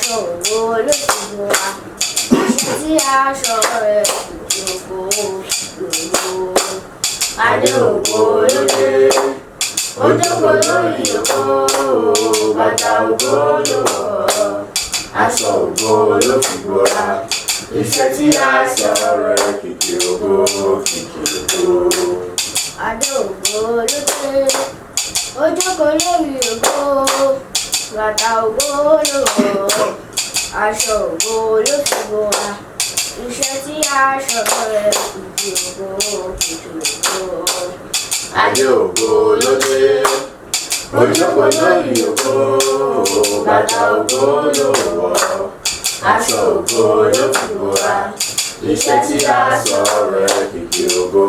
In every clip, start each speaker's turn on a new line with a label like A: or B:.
A: aṣògo ló fi bò wá. Iṣẹ́ tí aṣọ rẹ̀ kì í ògo lòlò. Adé ògo ló dé. Ó jókòó lórí ògo. Bàtà ògo ló wọ̀. Aṣọ ògo ló fi bò wá. Iṣẹ́ tí aṣọ rẹ̀ kìkì ògo kìkì ògo. Adé ògo ló dé. Ó jókòó lórí ògo. Bàtà ògo ló wọ̀. Aṣọ ògo ló fi bò wá. Iṣẹ́ tí aṣọ rẹ̀ kìkì ògo kìkì ògo. Adé ògo ló dé. Ó jókòó lórí ògo. Bàtà ògo ló wọ̀. Aṣọ ògo ló fi bò wá. Iṣẹ́ tí aṣọ rẹ̀ kìkì ògo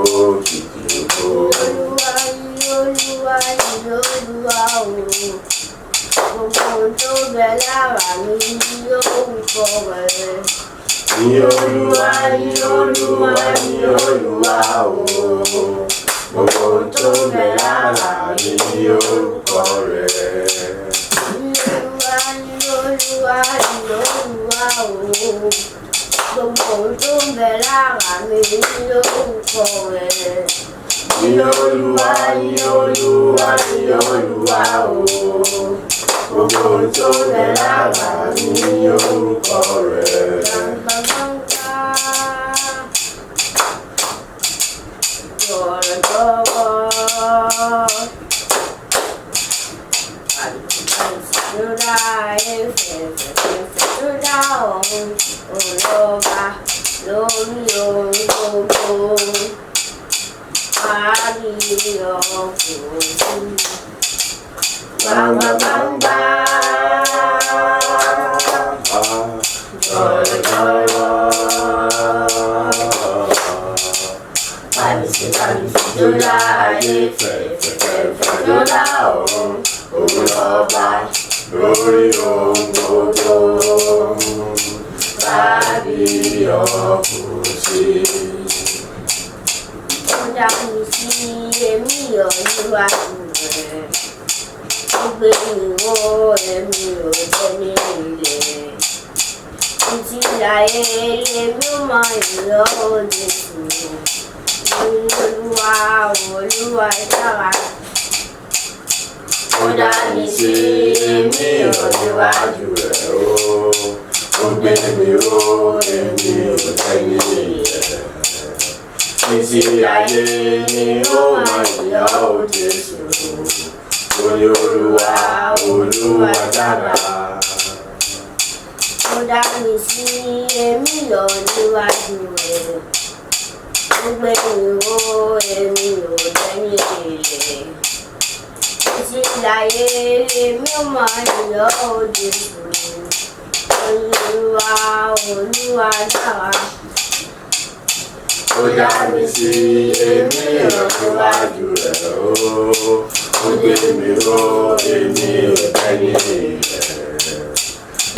A: kìkì ògo. Olúwa ni Olúwa ni Olúwa o. Gbogbo ohun tó bẹ lára mi ní orúkọ rẹ̀. Ní Olúwa ní Olúwa ní Olúwa o. Gbogbo ohun tó bẹ lára mi ní orúkọ rẹ̀. Ní Olúwa ní Olúwa ní Olúwa o. Gbogbo ohun tó bẹ lára mi ní orúkọ rẹ̀. Ní Olúwa ní Olúwa ní Olúwa o. Gbogbo ohun tó bẹ lára mi ní orúkọ rẹ̀. Lórí ohun gbogbo, àríyọ̀ kò sí. Gbàngbàngbà, jọ̀rọ̀jọ̀rọ̀. Báyìí tó láàyè fẹ̀fẹ̀fẹ̀ tó dá ọ̀run, òun lọ́ba lórí ohun gbogbo. Àríyọ̀ kò sí. Ó dá mi sí èmi ò níwájú rẹ̀. Ó gbé mi wọ èmi ò tẹ́lẹ̀ ilẹ̀. Títí láyé lèmi ò mọ ìlọ́ Jésù. Olúwa Olúwa dára. Ó dá mi sí èmi ò níwájú rẹ̀ o. Ó gbé mi wọ èmi ò tẹ́lẹ̀ ilẹ̀. Títí ayé ni ó máa ìyá Jésù. Olúwa Olúwa dára. Ó dá mi sí èmi ò níwájú rẹ̀. Ó gbé mi wọ èmi ò tẹ́lẹ̀ ilẹ̀. Títí ayé lèmi ó máa ìyá Jésù. Olúwa Olúwa dára. Ó dá mi sí èmi ò níwájú rẹ̀ o. Ó gbé mi wọ èmi ò tẹ́lẹ̀ ilẹ̀.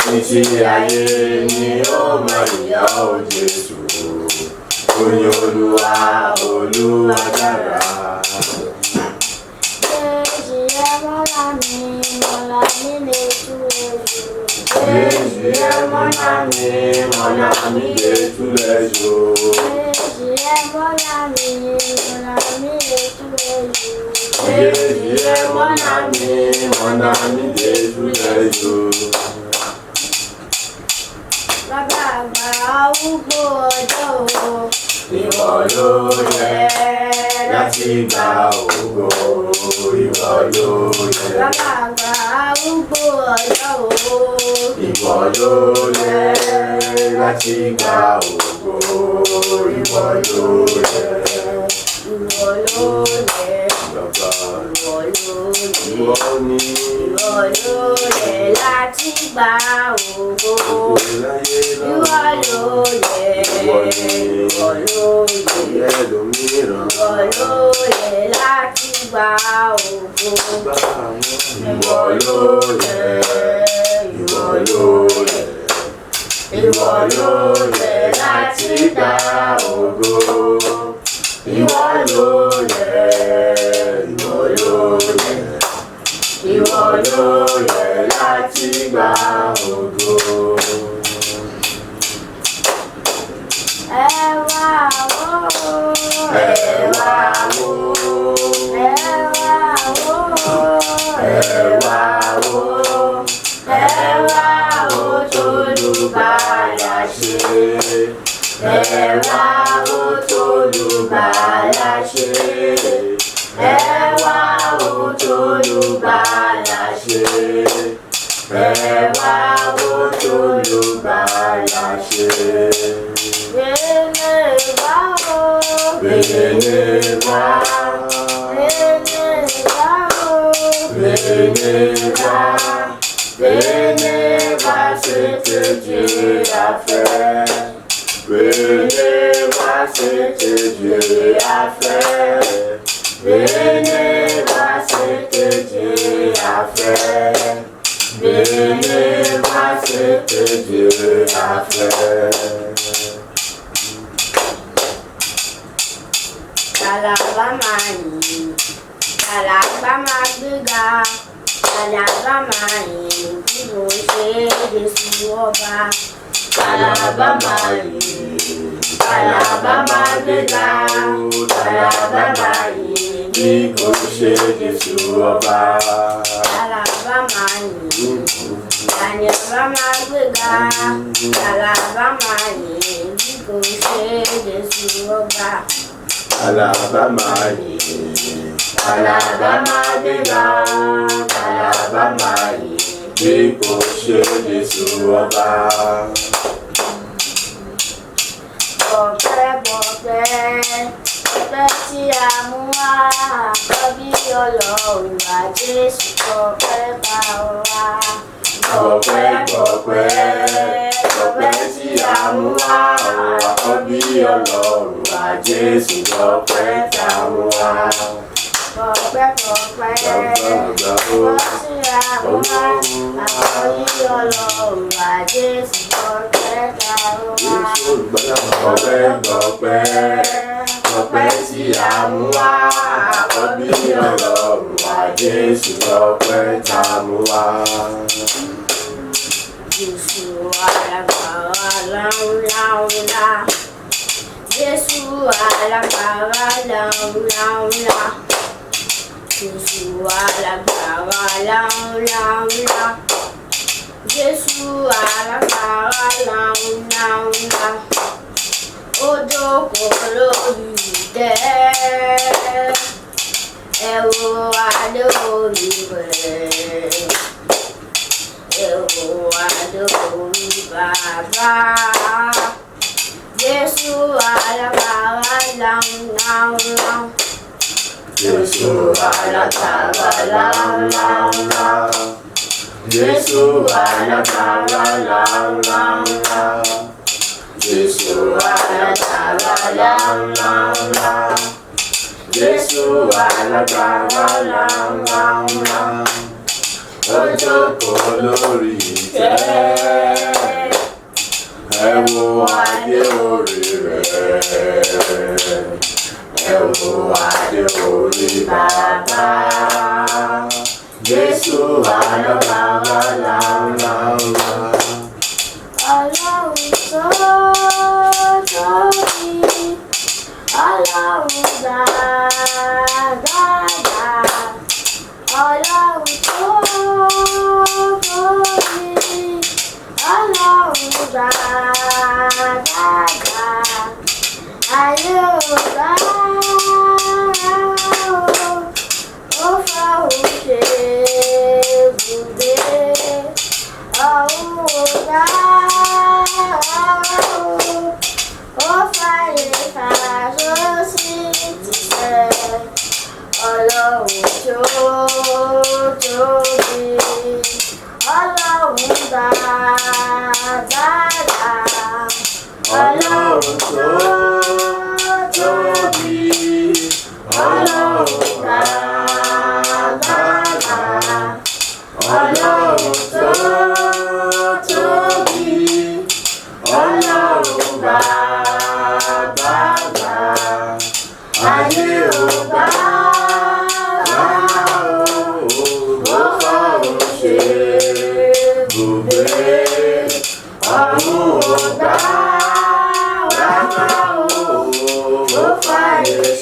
A: Títí ayé ni ó máa yá Jésù. Olúwa Olúwa dára. Jésù ẹ mọ́lá mi lè tú ẹ̀jọ̀. Jésù ẹ mọ́lá mi lè tú ẹ̀jọ̀. Jésù ẹ mọ́lá mi lè tú ẹ̀jọ̀. Jésù ẹ mọ́lá mi lè tú ẹ̀jọ̀. Bàbá àgbà arúgbó ọjọ́ o. Ìwọ ló yẹ láti gba ògo. Ìwọ ló yẹ. Bàbá àgbà arúgbó ọjọ́ o. Ìwọ ló yẹ láti gba ògo. Ìwọ ló yẹ. Ìwọ ló yẹ. Bàbá ìwọ ló yẹ. Ìwọ ni. Ìwọ ló yẹ láti gba ògo. Ìwọ ló yẹ. Ìwọ ló yẹ. Ìwọ ló yẹ láti gba ògo. Ìwọ ló yẹ. Ìwọ ló yẹ. Ìwọ ló yẹ láti gba ògo. Ìwọ ló yẹ. Ìwọ ló yẹ. Ìwọ ló yẹ láti gba ògo.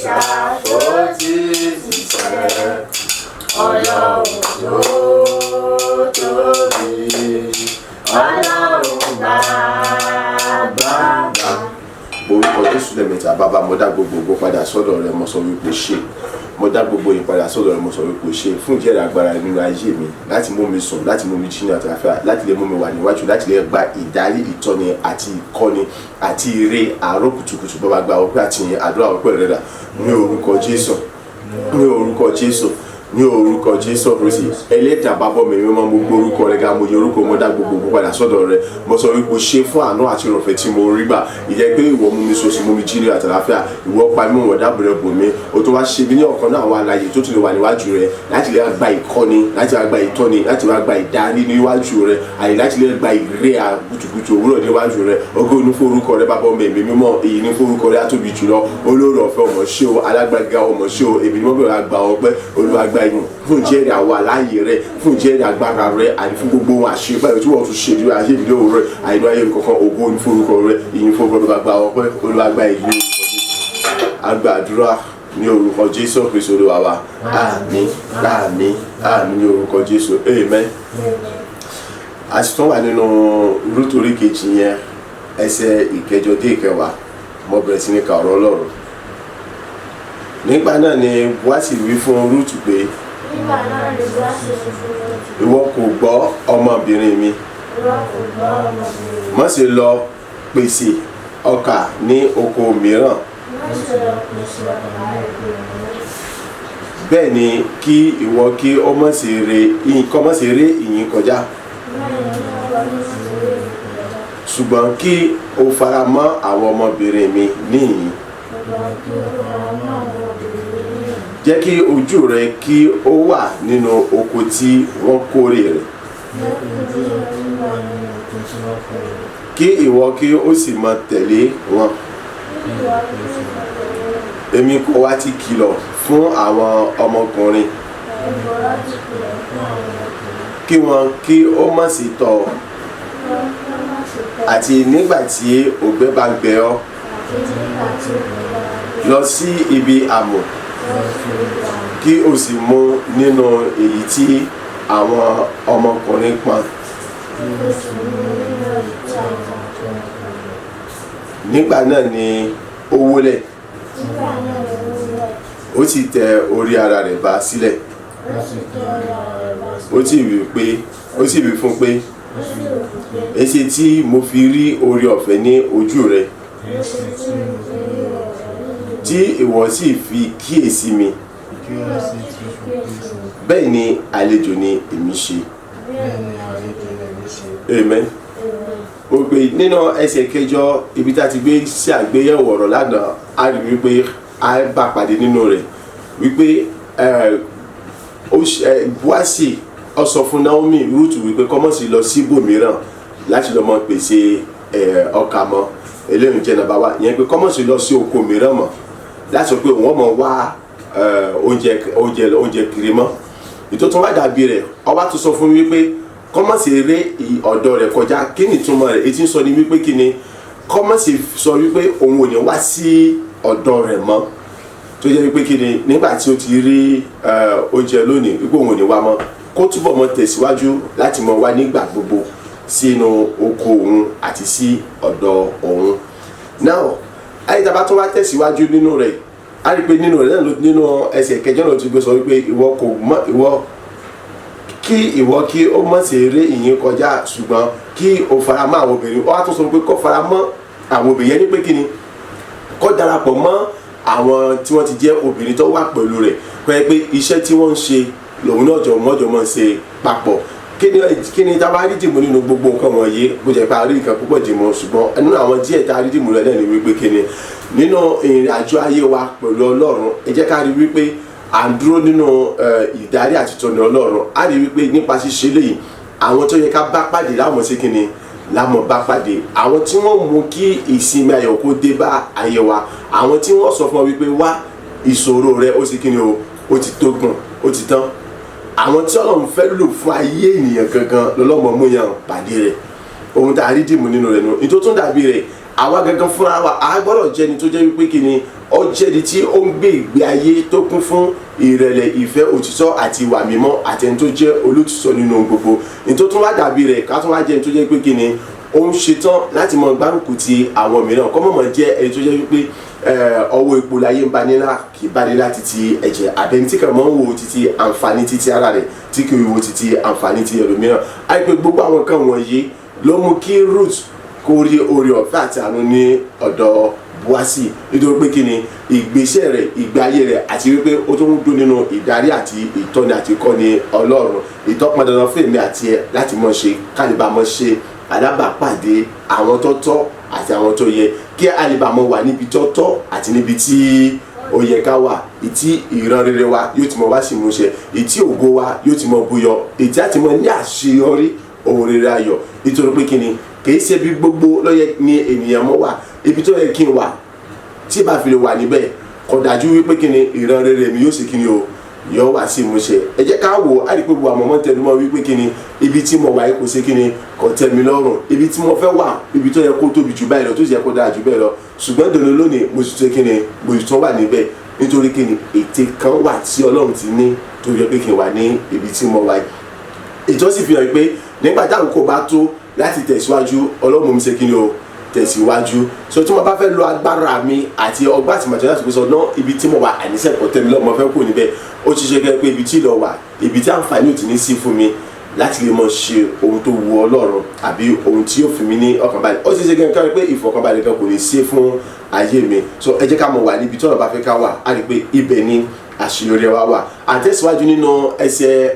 A: ṣàpótí ìṣẹ́ Ọlọ́run tó tóbi Ọlọ́run bàbá.
B: Orúkọ Jésù lẹ́mẹ̀ta bàbá mo dá gbogbo padà sọ́dọ̀ rẹ mo sọ wípé ṣe mo dá gbogbo yìí padà sọ́dọ̀ rẹ mo sọ wípé ṣe fún ìjẹ́rìí agbára nínú ayé mi láti mú mi sùn láti mú mi jí ní àtàfẹ́ láti lè mú mi wà níwájú láti lè gba ìdarí ìtọ́ni àti ìkọ́ni àti ire àárọ̀ kùtùkùtù bàbá gba ọpẹ́ àti àdúrà ọpẹ́ rẹ dà ní orúkọ Jésù ní orúkọ Jésù ní orúkọ Jésù Kristi ẹlẹ́dàá bàbá mi mímọ́ mo gbé orúkọ rẹ ga mo yẹ orúkọ mo dá gbogbo padà sọ́dọ̀ rẹ mo sọ wípé ṣe fún àánú àti ìrọ̀fẹ́ tí mo rí gbà ìjẹ́ pé ìwọ mú mi sọ̀sì mú mi jí ní àtàláfíà ìwọ pa mí wọ̀ dábòrẹ́ bò mí o tó wá ṣe mí ní ọ̀kan náà àwọn alààyè tó tún lè wà níwájú rẹ láti lè gba ìkọ́ni láti lè gba ìtọ́ni láti lè gba ìdarí níwájú rẹ àyè láti lè gba ìrè àkùtùkùtù òwúrọ̀ níwájú rẹ ògo ní fún orúkọ rẹ bàbá mi mímọ́ èyí ní fún orúkọ rẹ àtóbi jùlọ olóore ọ̀fẹ́ ọmọ ṣé o alágbága ọmọ ṣé o èmi ni wọ́n bẹ̀rẹ̀ àgbà ọpẹ́ olúwa gba ìyìn fún ìjẹ́rìí àwọn aláyè rẹ fún ìjẹ́rìí agbára rẹ àti fún gbogbo wọn àṣepẹ́ tí wọ́n tún ṣe ìdíwọ́ ayé ìdíwọ́ rẹ àìní ayé kankan ògo ní fún orúkọ rẹ ìyìn fún orúkọ rẹ gba ọpẹ́ olúwa gba ìyìn àgbà àdúrà ní orúkọ Jésù Kristi olúwa wa àmín àmín àmín ní orúkọ Jésù amen. a sì tún wà nínú Rúùtù orí kejì yẹn ẹsẹ̀ ìkẹjọ dé ìkẹwàá mo bẹ̀rẹ̀ sí ní ka ọ̀rọ̀ Ọlọ́run nígbà náà ni Bóásì wí fún Rúùtù pé ìwọ kò gbọ́ ọmọbìnrin mi má ṣe lọ pèsè ọkà ní oko mìíràn bẹ́ẹ̀ ni kí ìwọ kí ó má ṣe ré ìyìn kọjá ṣùgbọ́n kí o fara mọ́ àwọn ọmọbìnrin mi níhìn jẹ́ kí ojú rẹ kí ó wà nínú oko tí wọ́n kórè rẹ̀ kí ìwọ kí ó sì máa tẹ̀lé wọn èmi kò wá ti kìlọ̀ fún àwọn ọmọkùnrin kí wọn kí ó má sì tọ̀ àti nígbà tí òǹgbẹ bá gbẹ ọ́ lọ sí ibi àmọ̀ kí o sì mú nínú èyí tí àwọn ọmọkùnrin pọn nígbà náà ni ó wólẹ̀ ó sì tẹ orí ara rẹ̀ bá sílẹ̀ ó sì wí fún pé èsì tí mo fi rí oore ọ̀fẹ́ ní ojú rẹ tí ìwọ sì fi kíyèsí mi bẹ́ẹ̀ ni àlejò ni èmi ṣe amen. ó gbé nínú ẹsẹ̀ kẹjọ ibi tá a ti gbé sí àgbéyẹ̀wò ọ̀rọ̀ lánàá a rí wípé a bá pàdé nínú rẹ̀ wípé Bóásì ó sọ fún Naomi Rúùtù wípé kọ́mọ̀sí lọ sí ibòmíràn láti lọ mọ pèsè ọkà mọ́ eléyìí jẹ́ nàbà wá ìyẹn pé kọ́mọ̀sí lọ sí oko mìíràn mọ́ láti sọ pé wọ́n mọ̀ wá oúnjẹ kiri mọ́ ìtòtún wá dàbí rẹ̀ ọba tó sọ fún mi wípé kọ́mọ̀sí eré ọ̀dọ̀ rẹ̀ kọjá kí ni ìtumọ̀ rẹ̀ etí ń sọ ní wípé kí ni kọ́mọ̀sí sọ wípé òun ò ní wá sí ọ̀dọ̀ rẹ̀ mọ́ tó jẹ́ wípé kí ni nígbà tí ó ti rí oúnjẹ lónìí wípé òun ò ní wá mọ́ kó túbọ̀ mọ́ tẹ̀síwájú láti mọ́ wá nígbà gbogbo sínú oko òun àti sí ọ̀dọ̀ òun. now ayétaba tó wá tẹ̀síwájú nínú rẹ̀ a rí i pé nínú rẹ̀ náà nínú ẹsẹ̀ kẹjọ náà ti gbé sọ wípé ìwọ kí ó má ṣe ré ìyìn kọjá ṣùgbọ́n kí o fara mọ́ àwọn obìnrin ó wá tó sọ pé kó fara mọ́ àwọn obìnrin yẹn ní pé kí ni kó darapọ̀ mọ́ àwọn tí wọ́n ti jẹ́ obìnrin tó wà pẹ̀lú rẹ̀ pé iṣẹ́ tí wọ́n ń ṣe lòun náà mọ́jọ mọ́ ṣe papọ̀ kí ni tá a bá rí dìmú nínú gbogbo nǹkan wọ̀nyí bó jẹ́ pé a rí nǹkan púpọ̀ dìmú ṣùgbọ́n nínú àwọn díẹ̀ tá a rí dìmú rẹ̀ náà ni wípé kí ni nínú ìrìn àjò ayé wa pẹ̀lú Ọlọ́run ẹ jẹ́ ká rí wípé à ń dúró nínú ìdarí àti ìtọ́ni Ọlọ́run á rí wípé nípa ṣíṣe léyìí àwọn tó yẹ ká bá pàdé láwọn ṣe kí ni láwọn bá pàdé àwọn tí wọ́n mú kí ìsinmi ayọ̀ kó dé bá ayé wa àwọn tí wọ́n sọ fún ọ wípé wá ìṣòro rẹ ó sì kí ni ó ti tó gùn ó ti tán àwọn tí Ọlọ́run fẹ́ lò fún ayé ènìyàn gangan lọ́lọ́mọ mú yàn pàdé rẹ̀ ohun tá a rí dìmú nínú rẹ̀ nù ètò tún dàbí rẹ̀ àwa gangan fúnra wa a gbọ́dọ̀ jẹ́ ẹni tó jẹ́ wípé kí ni ó jẹ́ ẹni tí ó ń gbé ìgbé ayé tó kún fún ìrẹ̀lẹ̀ ìfẹ́ òtítọ́ àti ìwà mímọ́ àti ẹni tó jẹ́ olótìtọ́ nínú ohun gbogbo ní tó tún wá dàbí rẹ̀ ká tún wá jẹ́ ẹni tó jẹ́ pé kí ni ó ń ṣetán láti mọ gbárùkù ti àwọn mìíràn kọ́ mọ̀mọ́ jẹ́ ẹni tó jẹ́ wípé ọwọ́ epo láyé ń bani lá kì í bani lá títí ẹ̀jẹ̀ àbẹ̀ni tí kàn mọ́ ń wo títí àǹfààní títí ara rẹ̀ tí kì í wo títí àǹfààní ti ẹlòmíràn àìpé gbogbo àwọn kan wọ̀nyí ló mú kí Ruth kó rí oore ọ̀fẹ́ àti àánú ní ọ̀dọ̀ Bóásì nítorí pé kí ni ìgbésẹ̀ rẹ̀ ìgbé ayé rẹ̀ àti wípé ó tún ń dún nínú ìdarí àti ìtọ́ni àti ìkọ́ni Ọlọ́run ìtọ́pọn dandan fún èmi àti ẹ láti mọ̀ ṣe kálíbà mọ̀ ṣe alábàápàdé àwọn tó tọ́ àti àwọn tó yẹ kí àlíbà mọ̀ wà níbi tó tọ́ àti níbi tí ó yẹ ká wà ìtí ìran rere wa yóò ti mọ̀ wá sí ìmúṣẹ ìtí ògo wa yóò ti mọ̀ búyọ ìtí àti mọ̀ ní àṣeyọrí ohun rere ayọ̀ nítorí pé kí ni kìí ṣe bí gbogbo lọ́yẹ ni ènìyàn mọ́ wà ibi tó yẹ kí n wà tí bá fi lè wà níbẹ̀ kò dájú wípé kí ni ìran rere mi yóò ṣe kí ni o yóò wá sí ìmúṣẹ ẹ jẹ́ ká wò á rí pé gbogbo àmọ́ tẹnu mọ́ wípé kí ni ibi tí mo wà yìí kò ṣe kí ni kò tẹ́ mi lọ́rùn ibi tí mo fẹ́ wà ibi tó yẹ kó tóbi jù báyìí lọ tó yẹ kó dáa jù bẹ́ẹ̀ lọ ṣùgbọ́n dòdò lónìí mo sì ṣe kí ni mo sì tún wà níbẹ̀ nítorí kí ni ète kan wà tí Ọlọ́run ti ní tó yẹ pé kí n wà ní ibi tí mo wà yìí ètò sì fi hàn pé nígbà táwọn kò bá tó láti tẹ̀síwájú Ọlọ́run mi ṣe kí ni o tẹ̀síwájú so tí mo bá fẹ́ lo agbára mi àti ọgbà àti màtí láti sọ náà ibi tí mo wà àníṣe kò tẹ́ mi lọ́mọ fẹ́ kó níbẹ̀ ó ti ṣe gẹ́gẹ́ pé ibi tí ìlọ wà ibi tí àǹfààní ò ti ní sí fún mi láti lè mọ ṣe ohun tó wu Ọlọ́run àbí ohun tí yóò fi mí ní ọkànbalẹ̀ ó ti ṣe gẹ́gẹ́ pé ìfọkànbalẹ̀ kan kò ní sí fún ayé mi so ẹ jẹ́ ká mọ̀ wà níbi tí ọ̀rọ̀ bá fẹ́ ká wà á rí i pé ibẹ̀ ni àṣeyọrí wa wà àtẹ̀síwájú nínú ẹsẹ̀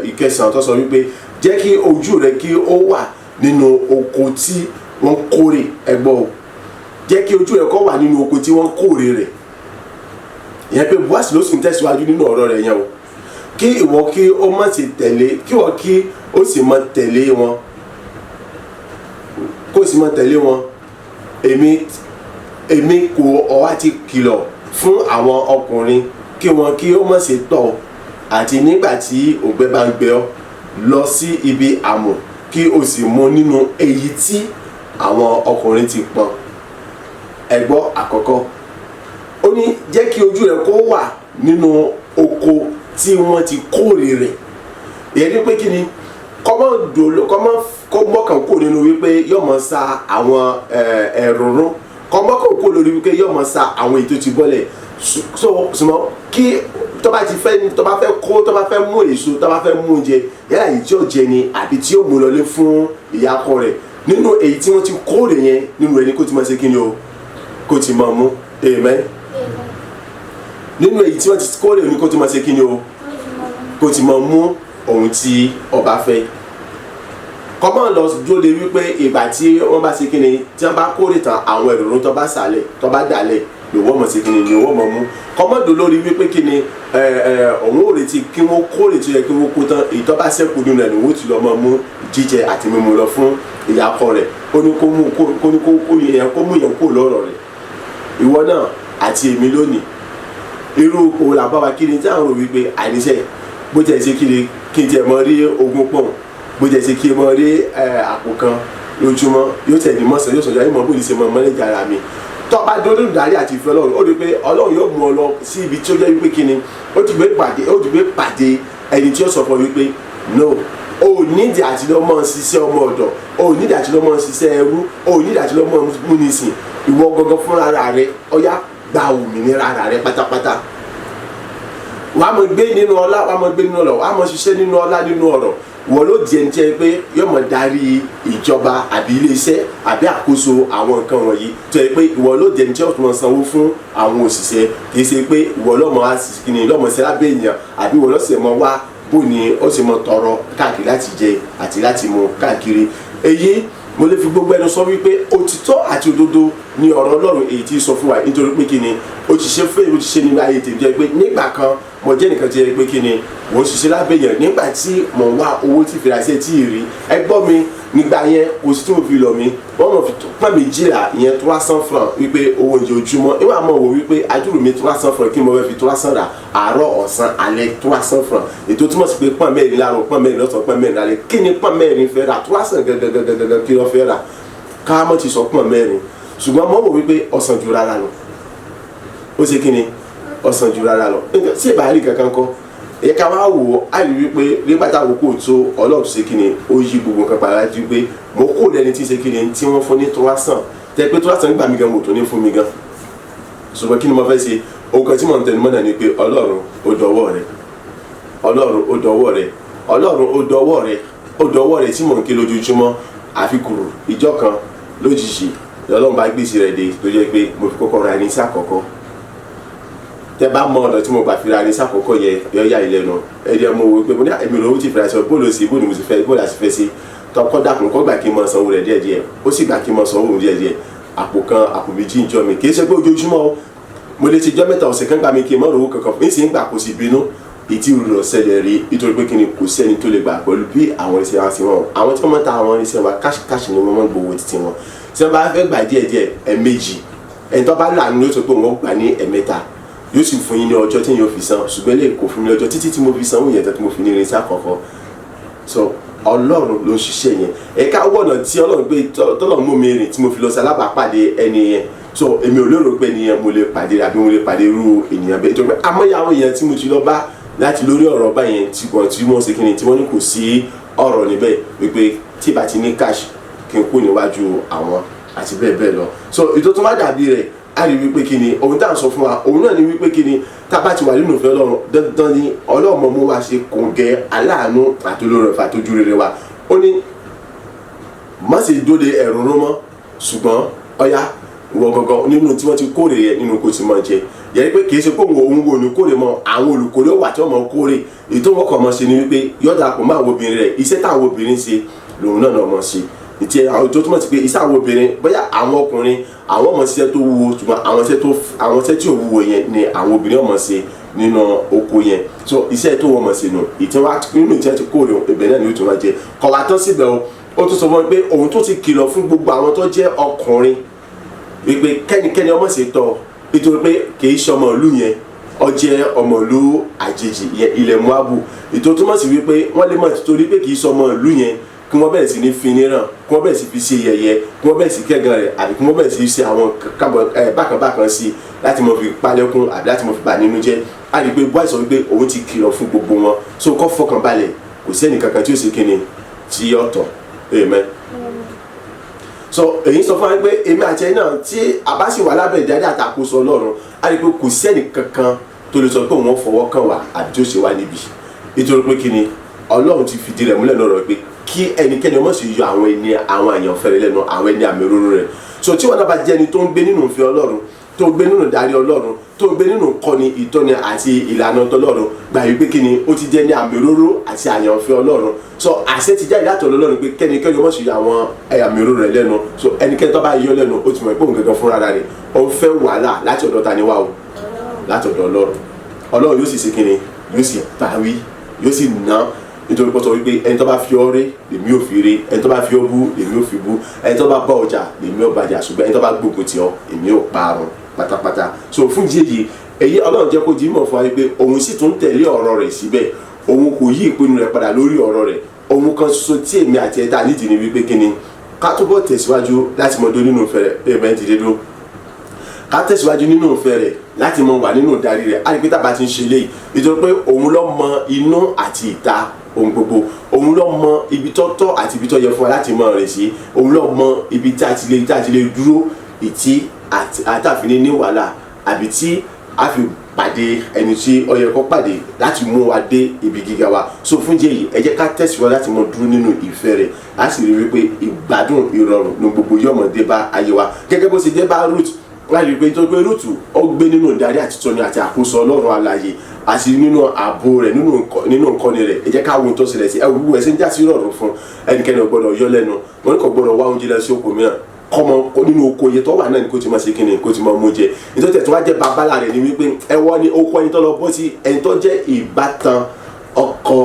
B: ìkẹsàn-án tó sọ wípé jẹ́ kí ojú rẹ kí ó wà nínú oko tí wọ́n kórè ẹgbọ́ o jẹ́ kí ojú rẹ kó wà nínú oko tí wọ́n kórè rẹ̀ ìyẹn pé Bóásì ló sì ń tẹ̀síwájú nínú ọ̀rọ̀ rẹ̀ yẹn o kí ìwọ kí ó má ṣe tẹ̀lé kí ìwọ kí ó sì má tẹ̀lé wọn kó sì má tẹ̀lé wọn èmi kò ọ àti kìlọ̀ fún àwọn ọkùnrin kí wọn kí ó má ṣe tọ̀ àti nígbà tí òǹgbẹ bá ń gbẹ ọ́ lọ sí ibi àmù kí o sì mu nínú èyí tí àwọn ọkùnrin ti pọn ẹgbọ́ àkọ́kọ́ ó ní jẹ́ kí ojú rẹ kó wà nínú oko tí wọ́n ti kórè rẹ̀ èyí ni pé kí ni kó mọ́kàn kó nínú wípé yóò mọ̀ sa àwọn ẹ̀rùnrún kó mọ́kàn kó lórí wípé yóò mọ̀ sa àwọn èyí tó ti bọ́lẹ̀ sùmọ́ kí tó bá fẹ́ mú èso tó bá fẹ́ mú oúnjẹ yálà èyí tí ó jẹ ni àbí tí ó mú lọlé fún ìyàkọ rẹ̀ nínú èyí tí wọ́n ti kórè yẹn nínú rẹ̀ ni kó ti máa ṣe kí ni o kó ti máa mú amen nínú èyí tí wọ́n ti kórè ni kó ti máa ṣe kí ni o kó ti máa mú ohun tí ọba fẹ́ kọ́mọ́ lọ dúró de wípé ìgbà tí wọ́n bá ṣe kí ni tí wọ́n bá kórè tán àwọn èròrún tó bá sàlẹ̀ tó bá dàlẹ̀ lòwọ́ mọ̀ sí kí ni lòwọ́ mọ̀ mú kọ́mọ́dù lórí wípé kí ni òun ò retí kí wọ́n kórè tó yẹ kí wọ́n kó tán èyí tó bá ṣẹ́kù nínú ẹ̀ lòun ó ti lọ́ mọ́ mú jíjẹ àti mímu lọ fún ìyàkọ rẹ̀ ó ní kó mú yẹn kó lọ́rọ̀ rẹ̀ ìwọ náà àti èmi lónìí irú òun làbá wa kí ni tí àwọn rò wípé àníṣe bó tẹ̀ ṣe kí ni kí n tiẹ̀ mọ rí ogún pọ̀n bó tẹ̀ ṣe kí n mọ rí àpò kan lójúmọ́ yóò tẹ̀ ní mọ́sán yóò sọ̀rọ̀ ìmọ̀ bó ní ṣe mọ mọ́lẹ́jà ara mi tọ́ba dúró darí àti ìfẹ́ Ọlọ́run ó rí pé Ọlọ́run yóò mú ọ lọ sí ibi tí ó jẹ́ wípé kí ni ó ti gbé pàdé ẹni tí ó sọ fún ọ wípé no o nídìí àti lọ́ mọ́ ṣiṣẹ́ ọmọ ọ̀dọ̀ o nídìí àti lọ́ mọ́ ṣiṣẹ́ ẹrú o nídìí àti lọ́ mọ́ múnisìn ìwọ gangan fúnra rẹ ọyá gba òmìnira ara rẹ pátápátá wàá mọ gbé nínú ọlá wàá mọ gbé nínú ọlọ wàá mọ ṣiṣẹ́ nínú ọlá nínú ọrọ̀ wọ́n ló di ẹni tí ẹ pé yóò mọ̀ darí ìjọba àbí iléeṣẹ́ àbí àkóso àwọn nǹkan wọ̀nyí tó yẹ pé ìwọ ló di ẹni tí yóò tún mọ̀ sanwó fún àwọn òṣìṣẹ́ kì í ṣe pé ìwọ lọ́mọ àsìkìní lọ́mọ sí lábẹ́ èèyàn àbí ìwọ lọ́sẹ̀ mọ wá bó ni ó sì mọ tọrọ káàkiri láti jẹ àti láti mu káàkiri èyí mo lè fi gbogbo ẹnu sọ wípé òtítọ́ àti òdodo ni ọ̀rọ̀ Ọlọ́run èyí tí sọ fún wa nítorí pé kí ni ó ti ṣe fún èmi ó ti ṣe nínú ayé tèmi jẹ́ pé nígbà kan mo jẹ́ nìkan tí yẹ pé kí ni mo ń ṣiṣẹ́ lábẹ́ yẹn nígbà tí mo ń wá owó tí fìràṣẹ́ tí ì rí ẹgbọ́n mi nígbà yẹn kò sí tí mo fi lọ mi wọ́n mọ̀ fi pọ́n méjìlá ìyẹn 300 francs wípé owó oúnjẹ ojúmọ́ ìwà mọ̀ wò wípé ajúrò mi 300 francs kí mo fẹ́ fi 300 rà àárọ̀ ọ̀sán alẹ́ 300 francs ètò túmọ̀ sí pé pọ́n mẹ́rin láàárọ̀ pọ́n mẹ́rin lọ́sàn pọ́n mẹ́rin lálẹ́ kí ni pọ́n mẹ́rin fẹ́ rà 300 gẹ́gẹ́gẹ́gẹ́ kí ló fẹ́ rà ká mọ̀ ti sọ pọ́n mẹ́rin ṣùgbọ́n mo wò wípé ọ̀sán ju rárá lọ ó ṣe kí ni ọ̀sán ju rárá lọ ṣé ìbáraẹni kankan kọ́ ẹ̀yẹ ká wá wò ó á rí wípé nígbà táwọn kò tó Ọlọ́run ṣe kí ni ó yí gbogbo nǹkan padà ju pé mo kó lẹ́ni tí ṣe kí ni tí wọ́n fún ní tó wá sàn tẹ́ pé tó wá sàn nígbà mi gan mo tó ní fún mi gan ṣùgbọ́n kí ni mo fẹ́ ṣe ohun kan tí mo ń tẹnu mọ́ náà ni pé Ọlọ́run ó dọwọ́ rẹ̀ Ọlọ́run ó dọwọ́ rẹ̀ Ọlọ́run ó dọwọ́ rẹ̀ ó dọwọ́ rẹ̀ tí mò ń ké lójoojúmọ́ àfikùrù ìjọ kan lójijì Ọlọ́run bá gbèsè rẹ̀ dé tó jẹ́ pé mo fi kọ́kọ́ ra ẹni sí àkọ́kọ́ tẹ bá mọ ọ̀nà tí mo gbà fi ra ẹni sí àkọ́kọ́ yẹn yọ yà ilẹ̀ nù ẹ̀dẹ̀ mo wò pé mo ní èmi lòun ti fìlà sọ bóòlù sí bóòlù mo sì fẹ́ bóòlù àti fẹ́ sí tọkọ dàkún kọ́ gbà kí n mọ sanwó rẹ̀ díẹ̀díẹ̀ ó sì gbà kí n mọ sanwó díẹ̀díẹ̀ àpò kan àpò méjì ń jọ mi kì í ṣe pé ojoojúmọ́ mo lè ti jọ́ mẹ́ta ọ̀sẹ̀ kan gbà mí kí n mọ̀ rówó kankan fún ìsìn gbà kò sì bínú ìtì rò ṣẹlẹ̀ rí nítorí pé kí ni kò sẹ́ni tó lè gbà pẹ̀lú bí àwọn irinṣẹ́ wa ti wọ́n àwọn tí wọ́n máa ń ta àwọn irinṣẹ́ wa káṣíkáṣí ni wọ́n máa ń gbowó títí wọn tí wọ́n bá fẹ́ gbà díẹ̀díẹ̀ ẹ̀ẹ̀mejì ẹni tó bá láàánú ló sọ pé wọ́n gbà ní ẹ̀ẹ̀mẹ́ta yóò sì fún yín ní ọjọ́ tí yóò fi san ṣùgbọ́n lè kó fún mi lọ́jọ́ títí tí mo fi sanwó yẹn tó tí mo fi ní irinṣẹ́ àkọ́kọ́ so Ọlọ́run ló ń ṣiṣẹ́ yẹn ẹ̀ka wọ̀nà tí Ọlọ́run gbé tọ́lọ́run mú mi rìn tí mo fi lọ sí alábàápàdé ẹni yẹn so èmi ò lérò pé ènìyàn mo lè pàdé àbí mo lè pàdé irú ènìyàn bẹ́ẹ̀ tó pé amóyá àwọn èèyàn tí mo ti lọ bá láti lórí ọ̀rọ̀ báyẹn tí wọ́n ṣe kí ni tí wọ́n ní kò sí ọ̀rọ̀ níbẹ̀ wípé tí bá ti ní cash kí n kó níwájú àwọn àti bẹ́ẹ̀ bẹ́ẹ̀ lọ so ètò tó má dàbí rẹ̀ á rí wípé kí ni ohun tá à ń sọ fún wa òun náà ni wípé kí ni tá a bá ti wà nínú ìfẹ́ Ọlọ́run dandan ni Ọlọ́run mú wa ṣe kòǹgẹ́ aláàánú àtolórí ọ̀fà àtọ́jú rere wa ó ní má ṣe dóde ẹ̀rù rún mọ́ ṣùgbọ́n ọ̀yá wọ gangan nínú tí wọ́n ti kórè yẹn nínú kò tí mọ̀ jẹ yẹn pé kì í ṣe pé òun wo ni kórè mọ́ àwọn olùkórè wà tí wọ́n mọ̀ kórè èyí tó wọ́n kàn mọ́ ṣe ni wípé yọ̀dà kò má wo obìnrin rẹ̀ iṣẹ́ táwọn obìnrin ṣe lòun náà náà mọ̀ ṣe ìtì àwọn tó túmọ̀ sí pé iṣẹ́ àwọn obìnrin bóyá àwọn ọkùnrin àwọn ọmọ ṣiṣẹ́ tó wúwo ṣùgbọ́n àwọn iṣẹ́ tí ò wúwo yẹn ni àwọn obìnrin ọmọ ṣe nínú oko yẹn so iṣẹ́ tó wọ́n mọ̀ ṣe nù nínú ìtẹ́ ti kórè ibẹ̀ náà ni ó tún máa jẹ kọ̀wá tán síbẹ̀ ó tún sọ fún mi pé òun tó ti kìlọ̀ fún gbogbo àwọn tó jẹ́ ọkùnrin wípé kẹ́nikẹ́ni ọmọ ṣe tọ́ nítorí pé kìí ṣe ọmọ ìlú yẹn ó jẹ́ ọmọ ìlú àjèjì ilẹ̀ Moabu ètò túmọ̀ sí wípé wọ́n lè mọ̀ torí pé kìí ṣe ọmọ ìlú yẹn kí wọ́n bẹ̀rẹ̀ sí ní fi níran kí wọ́n bẹ̀rẹ̀ sí fi ṣe yẹ̀yẹ́ kí wọ́n bẹ̀rẹ̀ sí kẹ́gàn rẹ̀ àbí kí wọ́n bẹ̀rẹ̀ sí ṣe àwọn bákanbákan sí láti mọ̀ fi pálẹ́kún àbí láti mọ̀ fi bà nínú jẹ́ á rí i pé bọ́ọ̀ sọ wípé òun ti kìlọ̀ fún gbogbo wọn so kó fọkàn balẹ̀ kò sẹ́ni kankan tí ó ṣe kíni tí yóò tọ̀ amen so èyí sọ fún wa pé èmi àti ẹ̀yin náà tí a bá sì wà lábẹ́ ìdarí àtàkóso Ọlọ́run á rí i pé kò sẹ́ni kankan tó lè sọ pé òun fọwọ́ kàn wá àbí tí ó ṣe wá níbi nítorí pé kíni Ọlọ́run ti fìdí rẹ̀ múlẹ̀ lọ́rọ̀ pé kí ẹnikẹ́ni ọmọ sì yọ àwọn èèyàn fẹ́rẹ̀ lẹ́nu àwọn ẹni àmì òróró rẹ̀ so tí wọn náà bá jẹ́ ẹni tó ń gbé nínú ìfẹ́ Ọlọ́run tó ń gbé nínú ìdarí Ọlọ́run tó ń gbé nínú kọ́ni ìtọ́ni àti ìlànà tọ́lọ́run gbà yí pé kí ni ó ti jẹ́ ní àmì òróró àti àyànfẹ́ Ọlọ́run so àṣẹ ti jáde láti Ọlọ́run pé kẹ́nikẹ́ni ọmọ sì yọ àwọn àmì òróró rẹ̀ lẹ́nu so ẹnikẹ́ni tó bá yọ lẹ́nu ó ti mọ̀ pé òun gangan fúnra rẹ̀ ó ń fẹ́ wàhálà láti ọ̀dọ̀ ta ni wá o láti ọ̀dọ̀ Ọlọ́run yóò sì ṣe kí ni yóò sì báwí yóò sì ná nítorí pé sọ wípé ẹni tó bá fi ọ́ ré lèmi ò fi ré ẹni tó bá fi ọ́ bú lèmi ò fi bú ẹni tó bá bá ọjà lèmi ò bàjà ṣùgbọ́n ẹni tó bá gbógun tì ọ́ èmi ò parun pátápátá so fún díẹ̀ èyí Ọlọ́run jẹ́ kó di mọ̀ fún wa wípé òun sì tún tẹ̀lé ọ̀rọ̀ rẹ̀ síbẹ̀ òun kò yí ìpinnu rẹ̀ padà lórí ọ̀rọ̀ rẹ̀ òun kan ṣoṣo tí èmi àti ẹ̀ta nídìí ni wípé kí ni ká túbọ̀ tẹ̀síwájú láti mọ dó nínú ìfẹ́ rẹ̀ èèmọ̀ ti dé dó ká tẹ̀síwájú nínú ìfẹ́ rẹ̀ láti mọ wà nínú ìdarí rẹ̀ á rí pé tàbá ti ń ṣe léyìí nítorí pé òun ló mọ inú àti ìta ohun gbogbo òun ló mọ ibi tó tọ́ àti ibi tó yẹ fún wa láti mọ rìn sí òun ló mọ ibi tí a ti lè dúró ìtí àtàfin ní wàhálà àbí tí a fi pàdé ẹni tí ó yẹ kó pàdé láti mú wa dé ibi gíga wa so fún jẹ́ yìí ẹ jẹ́ ká tẹ̀síwájú láti mọ dúró nínú ìfẹ́ rẹ̀ a sì rí wípé ìgbádùn ìrọ̀rùn ní gbogbo yọ̀mọ̀ dé bá ayé wa gẹ́gẹ́ bó ṣe dé bá Ruth wọ́n rí i pé tó gbé Ruth ó gbé nínú ìdarí àti tọ́ni àti àkóso Ọlọ́run alààyè àti nínú ààbò rẹ̀ nínú nǹkan rẹ̀ ẹ jẹ́ ká wo tó ṣẹlẹ̀ sí ẹ wúwo ẹ ṣe ń já sí rọrùn fún ẹnikẹ́ni ò gbọ́dọ̀ yọ lẹ́nu wọn kò gbọ́dọ̀ wá oúnjẹ lọ sí oko mìíràn kọ́mọ nínú oko yẹn tó wà náà ni kó ti máa ṣe kíni kó ti máa mú jẹ nítorí tẹ̀tún wá jẹ́ babalá rẹ̀ ni wípé ẹ wọ́n ní oko ẹni tó lọ bọ́ sí ẹni tó jẹ́ ìbátan ọkọ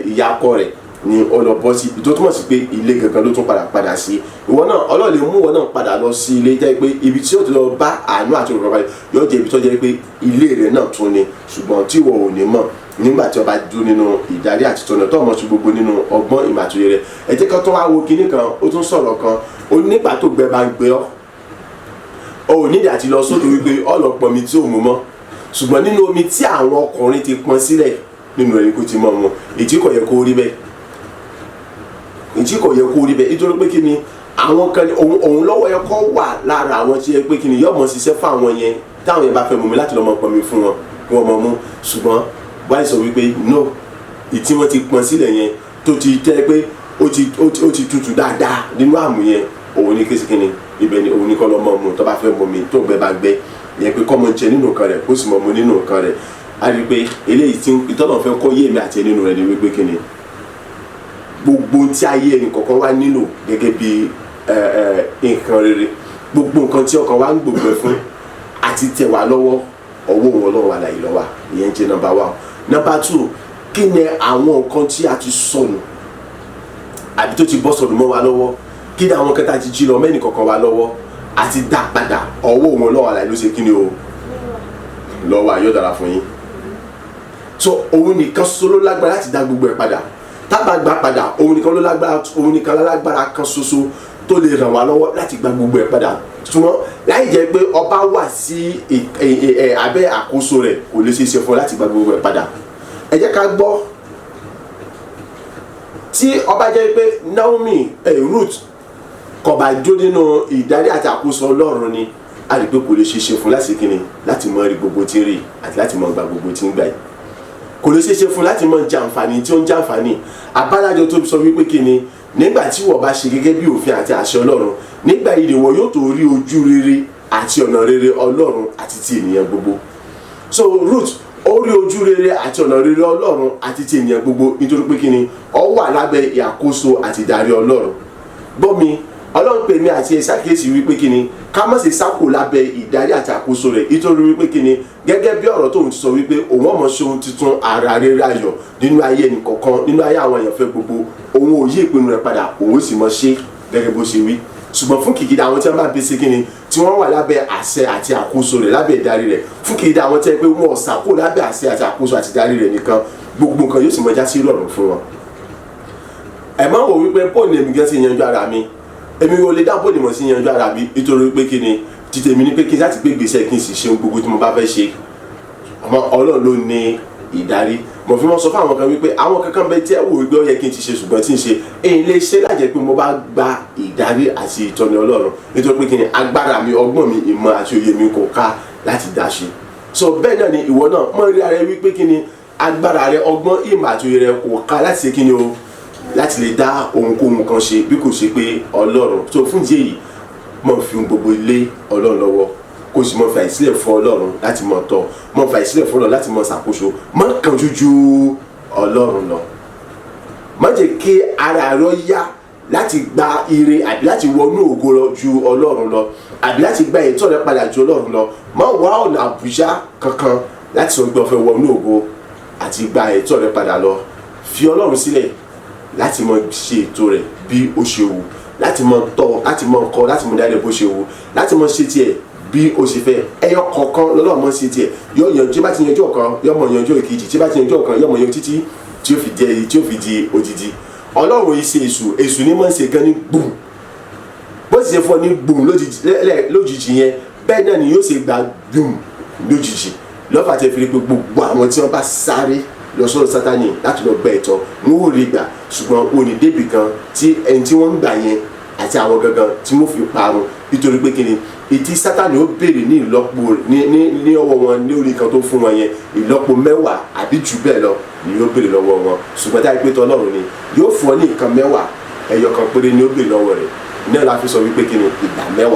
B: ìyá ọkọ rẹ̀ ni ó lọ bọ́ sí tó túmọ̀ sí pé ilé gangan ló tún padà sí ìwọ náà Ọlọ́run lè mú ìwọ náà padà lọ sí ilé jẹ́ pé ibi tí ó ti lọ bá àánú àti òrùka yóò jẹ́ ibi tó jẹ́ pé ilé rẹ̀ náà tún ni ṣùgbọ́n tí ìwọ ò ní mọ̀ nígbà tí o bá dúró nínú ìdarí àti tọ̀nà tó mọ̀ sí gbogbo nínú ọgbọ́n ìmọ̀ àtòyè rẹ̀ ẹ jẹ́ ká tó wá wo kinní kan ó tún sọ̀rọ̀ kan ó nígbà tó gbẹ bá ń gbé ọ́ ò nídìí àti lọ sódò wípé ọlọ́pọ̀ mi tí ò mú mọ́ ṣùgbọ́n nínú omi tí àwọn ọkùnrin ti pọn sílẹ̀ nínú ẹni kò ti mọ̀ wọn èyí kò yẹ kó rí bẹ́ẹ̀ nítorí pé kí ni àwọn kan òun lọ́wọ́ yẹ kó wà lára àwọn tí yẹ pé kí ni yóò mọ̀ ṣiṣẹ́ fún àwọn yẹn táwọn yẹn bá fẹ́ mú mi láti lọ́ mọ̀ pọn mi fún wọn kí wọ́n mọ̀ mú ṣùgbọ́n báyìí sọ wípé no ìtí wọ́n ti pọn sílẹ̀ yẹn tó ti tẹ́ pé ó ti tutù dáadáa nínú àmú yẹn òun ní kéṣìkíni ibẹ̀ ni òun ní kọ́ lọ́ mọ̀ mu tó bá fẹ́ mọ̀ mi tó gbẹ bá gbẹ yẹn pé kọ́ mọ̀ jẹ nínú nǹkan rẹ̀ kó sì mọ̀ mu nínú nǹkan rẹ̀ a rí i pé eléyìí tí ìtọ́nà fẹ́ kọ́ yé mi àti nínú rẹ̀ ni wípé kíni gbogbo tí ayé ẹnì kọ̀ọ̀kan wá nílò gẹ́gẹ́ bí nǹkan rere gbogbo nǹkan tí ọkàn wa ń gbògbẹ fún àti tẹ̀ wá lọ́wọ́ ọwọ́ wọn lọ́wọ́ wà láyé lọ́wọ́ ìyẹn jẹ́ number 1. Number 2 kí ni àwọn nǹkan tí a ti sọnù àbí tó ti bọ́ sọnù mọ́ wa lọ́wọ́ kí ni àwọn nǹkan tá a ti jí lọ mẹ́nì kọ̀ọ̀kan wa lọ́wọ́ àti dá padà ọwọ́ wọn lọ́wọ́ láyé ló ṣe kí ni o lọ́wọ́ ayọ́dára fún yín so òun nìkan ṣoṣo ló lágbára láti dá gbogbo ẹ̀ padà tábà gbà padà òun nìkan lágbára kan ṣoṣo tó lè ràn wá lọ́wọ́ láti gba gbogbo ẹ̀ padà ṣùgbọ́n láì jẹ́ pé ọba wà sí abẹ́ àkóso rẹ̀ kò lè ṣeéṣe fún láti gba gbogbo ẹ̀ padà ẹ jẹ́ ká gbọ́ tí ọba jẹ́ pé Naomi Ruth kò bá jó nínú ìdarí àti àkóso Ọlọ́run ni a rí pé kò lè ṣeéṣe fún láti kíni láti mọ rí gbogbo tí ń rí àti láti mọ gba gbogbo tí ń gbà yìí kò lè ṣeéṣe fún láti mọ jàǹfààní tí ó ń jàǹfààní abálájọ tó sọ wípé kíni nígbà tí wọ́n bá ṣe gẹ́gẹ́ bí òfin àti àṣẹ Ọlọ́run nígbà yìí ni wọ́n yóò tó rí ojú rere àti ọ̀nà rere Ọlọ́run àti ti ènìyàn gbogbo so Ruth ó rí ojú rere àti ọ̀nà rere Ọlọ́run àti ti ènìyàn gbogbo nítorí pé kíni ó wà lábẹ́ ìyàkóso àti ìdarí Ọlọ́run gbọ́mi Ọlọ́run pè mí àti ìṣàkíyèsí wípé kíni ká má ṣe sákò lábẹ́ ìdarí àti àkóso rẹ̀ nítorí wípé kíni gẹ́gẹ́ bí ọ̀rọ̀ tóun ti sọ wípé òun ọmọ ṣe ohun tuntun ara rere ayọ̀ nínú ayé ẹnì kọ̀ọ̀kan nínú ayé àwọn èèyàn fẹ́ gbogbo òun ò yí ìpinnu rẹ̀ padà òun sì mọ̀ ṣe gẹ́gẹ́ bó ṣe wí ṣùgbọ́n fún kìkìdá àwọn tí wọ́n bá ń pèsè kíni tí wọ́n wà lábẹ́ àṣẹ àti àkóso rẹ̀ lábẹ́ ìdarí rẹ̀ fún kìkìdá àwọn tí wọ́n pé wọ́n ṣàkó lábẹ́ àṣẹ àti àkóso àti ìdarí rẹ̀ nìkan gbogbo nǹkan yóò sì mọ já sí ìrọ̀rùn fún wọn. ẹ má wò wípé bóun ni èmi gẹ́ sí yanjú ara mi èmi ò lè dá bóun ni mo sì yanjú ara mi nítorí pé kíni títẹ̀ mi ní pé kí n láti gbé gbèsè kí n sì ṣe gbogbo tí mo bá fẹ́ ṣe ọmọ Ọlọ́run ló ní ìdarí mo fi mọ́ sọ fún àwọn kan wípé àwọn kankan bẹ tí ẹ wò wípé ó yẹ kí n ti ṣe ṣùgbọ́n tí n ṣe èyí lè ṣe lájẹ́ pé mo bá gba ìdarí àti ìtọ́ni Ọlọ́run nítorí pé kí ni agbára mi ọgbọ́n mi ìmọ̀ àti òye mi kò ká láti dá ṣe so bẹ́ẹ̀ náà ni ìwọ náà mọ̀ rí ara rẹ wípé kí ni agbára rẹ ọgbọ́n ìmọ̀ àti òye rẹ kò ká láti ṣe kí ni o láti lè dá ohunkóhun kan ṣe bí kò ṣe pé Ọlọ́run so fún ìdí èyí mọ̀ fi gbogbo ilé Ọlọ́run lọ́wọ́ kó sì mọ fàyè sílẹ̀ fún Ọlọ́run láti mọ tọ́ mọ fàyè sílẹ̀ fún Ọlọ́run láti mọ ṣàkóso má kánjú ju Ọlọ́run lọ má jẹ́ kí ara rẹ yá láti gba ire àbí láti wọnú ògo lọ ju Ọlọ́run lọ àbí láti gba ẹ̀tọ́ rẹ padà ju Ọlọ́run lọ má wá ọ̀nà àbújá kankan láti sọ pé o fẹ́ wọnú ògo àti gba ẹ̀tọ́ rẹ padà lọ fi Ọlọ́run sílẹ̀ láti mọ ṣe ètò rẹ̀ bí ó ṣe wù láti mọ tọ́ láti mọ kọ́ láti mọ dáadé bó ṣe wù láti mọ ṣe tiẹ̀ bí o ṣe fẹ́ ẹyọ kọ̀ọ̀kan lọ́lọ́run mọ́ sí tiẹ̀ yóò yanjú tí bá ti yanjú ọ̀kan yóò mọ̀ yanjú èkejì tí bá ti yanjú ọ̀kan yóò mọ̀ yanjú títí tí ó fi di odidi Ọlọ́run yìí ṣe èṣù ní mọ̀ ń ṣe gan ní gbùm bó ti ṣe fún ọ ní gbùm lójijì yẹn bẹ́ẹ̀ náà ni yóò ṣe gba gbùm lójijì lọ́fà tẹ́ fi rí pé gbogbo àwọn tí wọ́n bá sáré lọ sọ́dọ̀ Sátánì láti lọ gba ẹ̀tọ́ wọn ò rí gbà ṣùgbọ́n òní débì kan tí ẹni tí wọ́n ń gbà yẹn àti àwọn gangan tí wọ́n fi parun nítorí pé kíni ìtí Sátánì ó béèrè ní ìlọ́po ní ọwọ́ wọn ní orí kan tó fún wọn yẹn ìlọ́po 10 àbí jù bẹ́ẹ̀ lọ ni yóò béèrè lọ́wọ́ wọn ṣùgbọ́n táyé pé tọ́lọ́run ni yóò fún ọ ní nǹkan 10 ẹyọ kan péré ni ó béèrè lọ́wọ́ rẹ̀ náà la fi sọ wípé kíni ìgbà 10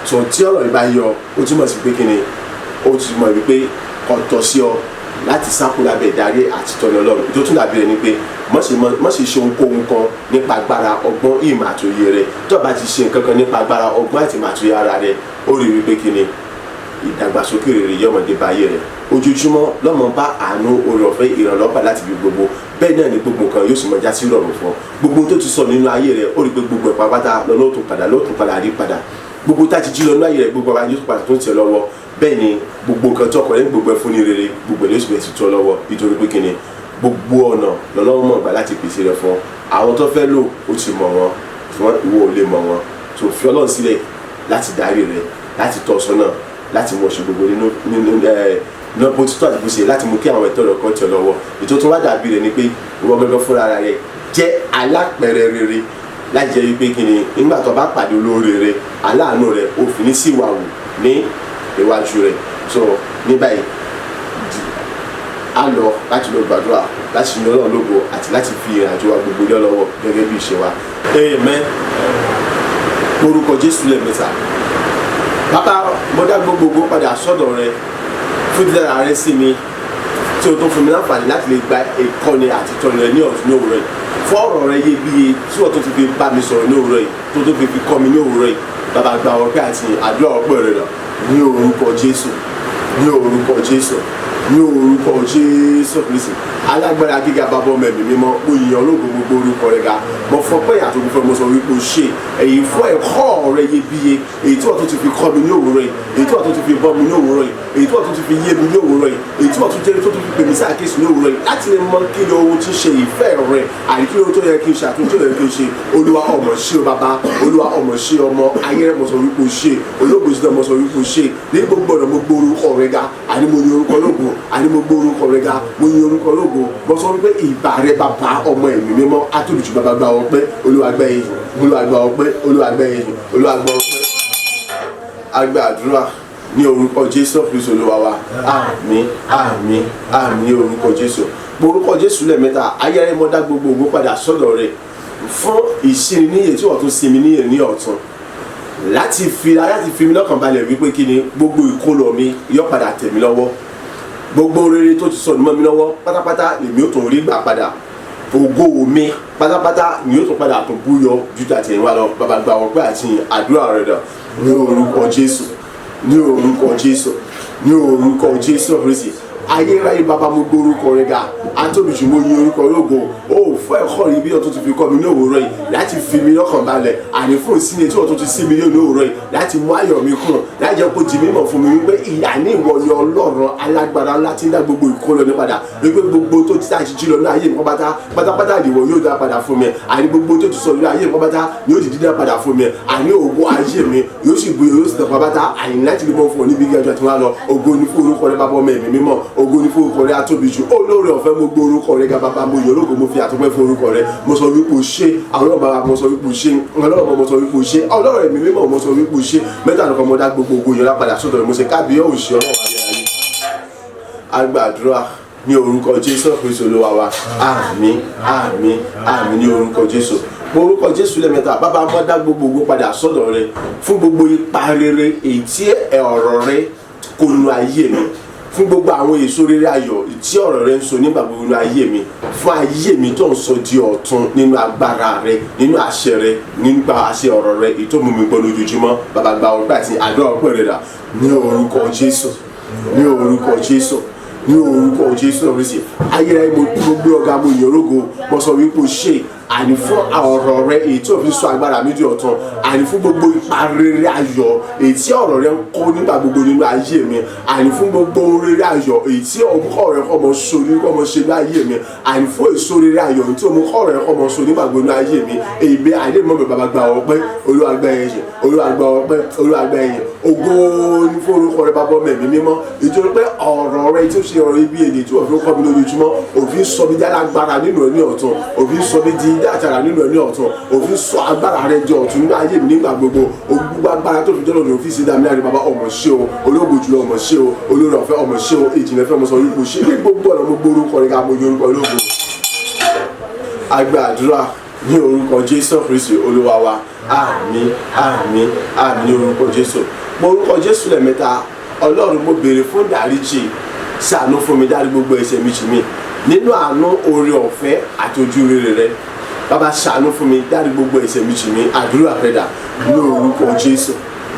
B: so tí ọ̀rọ̀ yìí bá yọ ó túmọ̀ sí pé kíni ó túmọ̀ wípé ọ̀tọ̀ sí ọ láti sákò lábẹ́ ìdarí àti tọ́ni Ọlọ́run tó tún dàbí rẹ̀ ni pé má ṣe ṣe ohunkóhun kan nípa agbára ọgbọ́n ìmọ̀ àtòyè rẹ̀ tó bá ti ṣe nǹkan kan nípa agbára ọgbọ́n àti ìmọ̀ àtòyè ara rẹ̀ ó rí wípé kí ni ìdàgbàsókè rere yọmọdé bá ayé rẹ̀ ojoojúmọ́ lọ́mọ bá àánú oore ọ̀fẹ́ ìrànlọ́pàá láti fi gbogbo bẹ́ẹ̀ náà ni gbogbo nǹkan yóò sì máa já sí rọrùn fún ọ. Gbogbo tó ti sọ nínú ayé rẹ ó rí pé gbogbo ẹ̀ pátá lọ́nà ó tún padà rí padà. Gbogbo tá ti jí lọ nínú ayé rẹ gbogbo àwọn yóò padà tó ń tẹ̀ lọ́wọ́. Bẹ́ẹ̀ ni gbogbo nǹkan tó ọkùnrin gbogbo ẹ̀ fún ní rere gbogbo ẹ̀ ló sì bẹ̀rẹ̀ sí tó lọ́wọ́ nítorí pé kíni gbogbo ọ̀nà lọ́nà mọ̀ gbà láti pèsè rẹ fún àwọn tó fẹ́ lò ó ti mọ̀ wọn ṣùgbọ́n ìwọ ò lè mọ̀ wọn tó fi Ọlọ́run sílẹ̀ láti darí rẹ láti tọ́ sọ́nà láti mọ̀ ṣe gbogbo nínú náà bó ti tó àti bó ṣe láti mú kí àwọn ẹ̀tọ́ rẹ̀ kan tẹ̀ lọ́wọ́. Ètò tó wá dàbí rẹ̀ ni pé ìwọ gẹ́gẹ́ fúnra rẹ̀ jẹ́ alápẹ̀rẹ̀ rere láti jẹ́ wípé kí ni nígbà tó bá pàdé olóore rẹ̀ aláàánú rẹ̀ òfin ní sí ìwàwù ní iwájú rẹ̀. So ní báyìí a lọ láti lọ gbàdúrà láti yan Ọlọ́run lógo àti láti fi ìrìnàjò wa gbogbo lé lọ́wọ́ gẹ́gẹ́ bí ìṣe wa. Amen. Orúkọ Jésù lẹ́ẹ̀mẹ́ta. Bàbá mo dá gbogbo padà sọ́dọ̀ rẹ fún dídára rẹ sí mi tí o tó fún mi láǹfààní láti lè gba ìkọ́ni àti ìtọ́ni rẹ ní ọ̀tún ní òwúrọ̀ yìí fún ọ̀rọ̀ rẹ iyebíye tí wọ́n tó ti fi bá mi sọ̀rọ̀ ní òwúrọ̀ yìí tó tó fi kọ́ mi ní òwúrọ̀ yìí. Bàbá gba ọpẹ́ àti àdúrà ọpẹ́ rẹ lọ ní orúkọ Jésù ní orúkọ Jésù ní orúkọ Jésù Kristi alágbára gíga bàbá ọmọ ẹ̀mí mímọ́ mo yìnyín ológo gbogbo orúkọ rẹ ga mo fọpẹ́ yàtọ̀ gbogbo mo sọ wípé o ṣe èyí fún ẹ̀kọ́ rẹ iyebíye èyí tí wọ́n tó ti fi kọ́ mi ní òwúrọ̀ yìí èyí tí wọ́n tó ti fi bọ́ mi ní òwúrọ̀ yìí èyí tí wọ́n tó ti fi yé mi ní òwúrọ̀ yìí èyí tí wọ́n tó jẹ́ tó ti fi pè mí sí àkíyèsí ní òwúrọ̀ yìí láti lè mọ kí ni ohun tí ń ṣe ìfẹ́ rẹ àti kí ohun tó yẹ kí n ṣe àtúntò yẹ kí n ṣe. Olúwa ọmọ ṣe o bàbá Olúwa ọmọ ṣe ọmọ ayé rẹ mo sọ wípé o ṣe ológo sí mo sọ wípé o ṣe ní gbogbo ọ̀nà mo gbọ́ orúkọ rẹ ga àní mo ní orúkọ lógo àní mo gbọ́ orúkọ rẹ ga mo ní orúkọ lógo mo sọ wípé ìbà rẹ bàbá ọmọ ẹ̀mí mímọ́ atolùjù bàbá gba ọpẹ́ Olúwa gbà yín Olúwa gbà ọpẹ́ Olúwa gbà yín Olúwa gbà ọpẹ́. A gba àdúrà ní orúkọ Jésù Kristi Olúwa wa àmín àmín àmín ní orúkọ Jésù. Orúkọ Jésù lẹ́ẹ̀mẹ́ta ayẹyẹ mo dá gbogbo ògo padà sọ́dọ̀ rẹ fún ìṣe níyè tí wọ́n tún sinmi níyè ní ọ̀tun láti fi mi lọ́kàn balẹ̀ wípé kí ni gbogbo ìkólọ mi yọ padà tẹ̀ mí lọ́wọ́ gbogbo rere tó ti sọnù mọ́ mi lọ́wọ́ pátápátá lèmi ó tún rí gbà padà ògo mi pátápátá ni ó tún padà tó búyọ ju tàtẹ̀yìn wá lọ. Bàbá gba ọpẹ́ àti àdúrà rẹ dà ní orúkọ Jésù ní orúkọ Jésù ní orúkọ Jésù Kristi ayérayé bàbá mo gbórúkọ rẹ ga atólùjù mo yin orúkọ lógo ó fún ẹ̀kọ́ rí bí ọtún ti fi kọ́ mi ní òwúrọ̀ yìí láti fi mi lọ́kàn balẹ̀ àní fún ìsíni tí ọtún ti sí mi ní òwúrọ̀ yìí láti mú ayọ̀ mi kúrò láti jẹ́ kó di mímọ̀ fún mi wípé ìyá ní ìwọ ni Ọlọ́run alágbára ńlá tí ń dá gbogbo ìkólọ ní padà wípé gbogbo tó ti tàṣí jí lọ ní ayé mi pátápátá ìwọ yóò dá padà fún mi àní gbogbo tó ti sọ ní ayé mi pátápátá yóò di dídá padà fún mi àní ògo ayé mi yóò sì gbé yóò sì tẹ̀ pátápátá àní láti lè mọ̀ fún ọ níbi gẹ́gẹ́ tí wọ́n lọ ògo ní fún orúkọ rẹ bàbá ọmọ ẹ̀mí mímọ́ ògo ní fún orúkọ rẹ atóbi jù olóore ọ̀fẹ́ mo gbé orúkọ rẹ ga bàbá mo yọ ológo mo fi àtúpẹ́ fún orúkọ rẹ mo sọ wípé o ṣe àwọn bàbá mo sọ wípé o ṣe ọlọ́run mo sọ wípé o ṣe ọlọ́run ẹ̀mí mímọ́ mo sọ wípé o ṣe mẹ́ta nìkan mo dá gbogbo ògo yẹn lápadà sọ́dọ̀ rẹ mo ṣe kábíyọ̀ òṣì ọlọ́run ayé agbàdúrà ní orúkọ Jésù Kristi Olúwa wa àmín àmín àmín ní orúkọ Jésù. Orúkọ Jésù lẹ́ẹ̀mẹ́ta bàbá mo dá gbogbo ògo padà sọ́dọ̀ rẹ fún gbogbo ipa rere èyí tí ọ̀rọ̀ rẹ kò nu ayé mi fún gbogbo àwọn èso rere ayọ̀ tí ọ̀rọ̀ rẹ ń sọ nígbà gbogbo nínú ayé mi fún ayé mi tó ń sọ di ọ̀tun nínú agbára rẹ nínú àṣẹ rẹ nígbà àṣẹ ọ̀rọ̀ rẹ èyí tó mú mi gbọ́ lójoojúmọ́ bàbá gba ọpẹ́ àti àdúrà ọpẹ́ rẹ dà ní orúkọ Jésù ní orúkọ Jésù ní orúkọ Jésù Kristi ayérayé mo gbé ọ̀gá mo yìn ológo mo sọ wípé o ṣe àní fún ọ̀rọ̀ rẹ èyí tí òfin sọ agbára mi di ọ̀tun àní fún gbogbo ipa rere ayọ̀ èyí tí ọ̀rọ̀ rẹ ń kó nígbà gbogbo nínú ayé mi àní fún gbogbo rere ayọ̀ èyí tí ọmọkọ rẹ kọ́ mọ so ní kọ́ mọ ṣe ní ayé mi àní fún èso rere ayọ̀ èyí tí ọmọkọ rẹ kọ́ mọ so nígbà gbogbo nínú ayé mi èyí àdé mọ́ mi bàbá gba ọpẹ́ Olúwa gba ẹ̀yìn Olúwa gba ọpẹ́ Olúwa gba ẹ̀yìn ògo ní fún orúkọ rẹ bàbá ọmọ ẹ̀mí mímọ́ nítorí pé ọ̀rọ̀ rẹ tí ó ṣe ọ̀rọ̀ ibi èdè tí òfin kọ́ mi lójoojúmọ́ òfin sọ mi jálágbára nínú ẹ̀ ní ọ̀tun òfin sọ mi di àtàrà nínú ẹni ọ̀tún òfin sọ agbára rẹ di ọ̀tún nínú ayé mi nígbà gbogbo gbogbo agbára tó fi jẹ́ lọ́dún òfin sí dámi láti bàbá ọmọ ṣé o ológo jùlọ ọmọ ṣé o olórí ọ̀fẹ́ ọmọ ṣé o ìjìnlẹ̀ fẹ́ ọmọ sọ wípé ṣé ní gbogbo ọ̀nà gbogbo orúkọ rẹ ká mo yọ orúkọ ológo. Àgbà àdúrà ní orúkọ Jésù Kristi Olúwa wa àmín àmín àmín ní orúkọ Jésù. Mo orúkọ Jésù lẹ́ẹ̀mẹ́ta Ọlọ́run mo béèrè fún ìdáríjì ṣàánú fún mi dárí gbogbo ẹ̀ṣẹ̀ mi jì mí nínú àánú oore ọ̀fẹ́ àti ojú rere rẹ bàbá ṣàánú fún mi dárí gbogbo ẹ̀ṣẹ̀ mi jì mí àdúrà rẹ dà ní orúkọ Jésù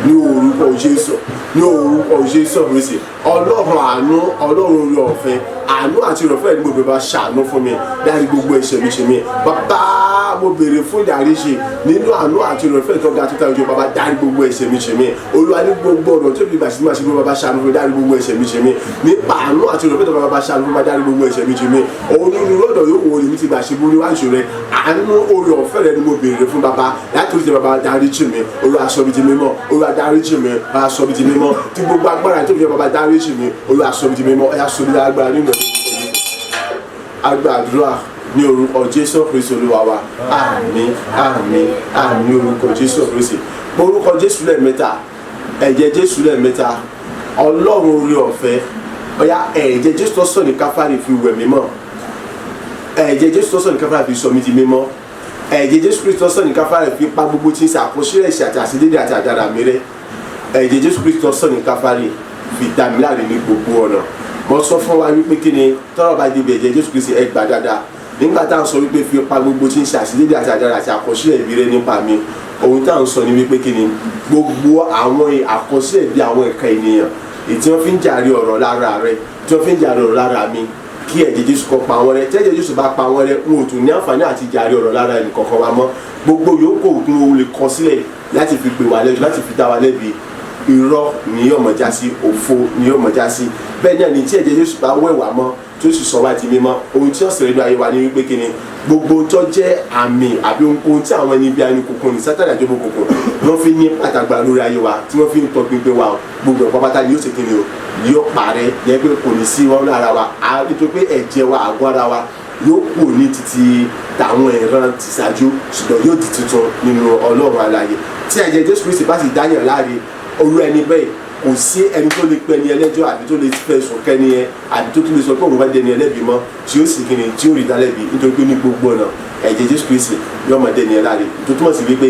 B: ní orúkọ Jésù ní orúkọ Jésù Kristi ọlọ́run àánú ọlọ́run orí ọ̀fẹ́ àánú àti ìrọ̀fẹ́ ní gbogbo bá ṣàánú fún mi dárí gbogbo ẹ̀ṣẹ̀ mi ṣe mi bàbá mo béèrè fún ìdáríjì nínú àánú àti ìrọ̀fẹ́ tó ga tó tayọ jù bàbá dárí gbogbo ẹ̀ṣẹ̀ mi ṣe mi olúwa ní gbogbo ọ̀nà tó fi gbà sí máa ṣe bí bàbá ṣàánú fún mi dárí gbogbo ẹ̀ṣẹ̀ mi ṣe mi nípa àánú àti ìrọ̀fẹ́ tó bàbá ṣàánú fún mi dárí gbogbo ẹ̀ṣẹ̀ mi ṣe mi onírú lọ́dọ̀ yóò wọ èmi ti gbà ṣe búrú wáṣọ rẹ àánú orí ọ̀fẹ́ rẹ ni mo béèrè fún bàbá láti orí ti bàbá dáríjì mi olúwa sọ mi di mímọ́ olúwa dáríjì mi bàbá sọ mi di mímọ́ tí gbogbo agbára tó fi bàbá dáríjì mi olúwa sọ mi di mímọ́ ẹ̀yà sọ mi di agbára nínú agbàdúrà ní orúkọ Jésù Kristi olúwa wa àmín àmín àmín orúkọ Jésù Kristi orúkọ Jésù lẹ́ẹ̀mẹ́ta ẹ̀jẹ̀ Jésù lẹ́ẹ̀mẹ́ta ọlọ́run orí ọ̀fẹ́ ọ̀yà ẹ̀jẹ̀ Jésù tó sọ̀ ní káfárì fi wẹ̀ mí mọ́ ẹ̀jẹ̀ Jésù tó sọ̀ ní káfárì fi sọ mí di mímọ́ ẹ̀jẹ̀ Jésù Kristi tó sọ̀ ní káfárì fi pa gbogbo tí ń ṣàkóso ẹ̀ṣẹ̀ àti àṣedédé àti àdàrà mi rẹ́ ẹ̀jẹ̀ Jésù Kristi tó sọ̀ ní káfárì fi dá mi láre ní gbogbo ọ̀nà mo sọ fún wa wípé kí ni tọ́rọ̀ bá débi ẹ̀jẹ̀ Jésù Kristi ẹ gbà dáadáa nígbà tá à ń sọ wípé fi pa gbogbo tí ń ṣe àṣedédé àti àdàrà àti àkọsílẹ̀ ìbí rẹ nípa mi ohun tá à ń sọ ni wípé kí ni gbogbo àwọn àkọsílẹ̀ ìbí àwọn ẹ̀ka ènìyàn èyí tí wọ́n fi ń jàre ọ̀rọ̀ lára rẹ tí wọ́n fi ń jàre ọ̀rọ̀ lára mi kí ẹ̀jẹ̀ Jésù kó pa wọ́n rẹ́ tẹ́jẹ̀ Jésù bá pa wọ́n rẹ́ n ò tún ní àǹfààní àti jàre ọ̀rọ̀ lára ẹnì kankan wa mọ́ gbogbo yòókù òkun o lè kọ sílẹ̀ láti fi pè wá lẹ́jọ́ láti fi dá wa lẹ́bi irọ́ ni yóò mọ̀ já sí òfo ni yóò mọ̀ já sí bẹ́ẹ̀ náà ni tí ẹ̀jẹ̀ Jésù bá wẹ̀ wá mọ́ tó sì sọ wá di mímọ́ ohun tí ọ̀sẹ̀ nínú ayé wa ní wípé kí ni gbogbo tó jẹ́ àmì àbí ohun tí àwọn ẹni bí ẹni kòkòrò ní Sátánì àjọbọ kòkòrò wọ́n fi ní pàtàgbà lórí ayé wa tí wọ́n fi ń tọ́ pínpín wa gbogbo ẹ̀kọ́ pátá ni yóò ṣe kí ni o yóò parẹ́ yẹ pé kò ní sí wọn lára wa nítorí pé ẹ̀jẹ̀ wa àgọ́ ara wa yóò kù ní títí tàwọn ìran ti ṣáájú ṣùgbọ́n yóò di tuntun nínú Ọlọ́run alààyè tí ẹ̀jẹ̀ Jésù Kristi bá sì dáyàn láre olú ẹni bẹ́ẹ̀ kò sí ẹni tó lè pẹ́ ní ẹlẹ́jọ́ àbí tó lè fẹ̀sùn kẹ́ni yẹn àbí tó tún lè sọ pé òun bá dẹni ẹlẹ́bi mọ́ tí ó sì kiri tí ó rí dálẹ́bi nítorí pé ní gbogbo ọ̀nà ẹ̀jẹ̀ Jésù Kristi yóò máa dẹni ẹ láre tó túmọ̀ sí wípé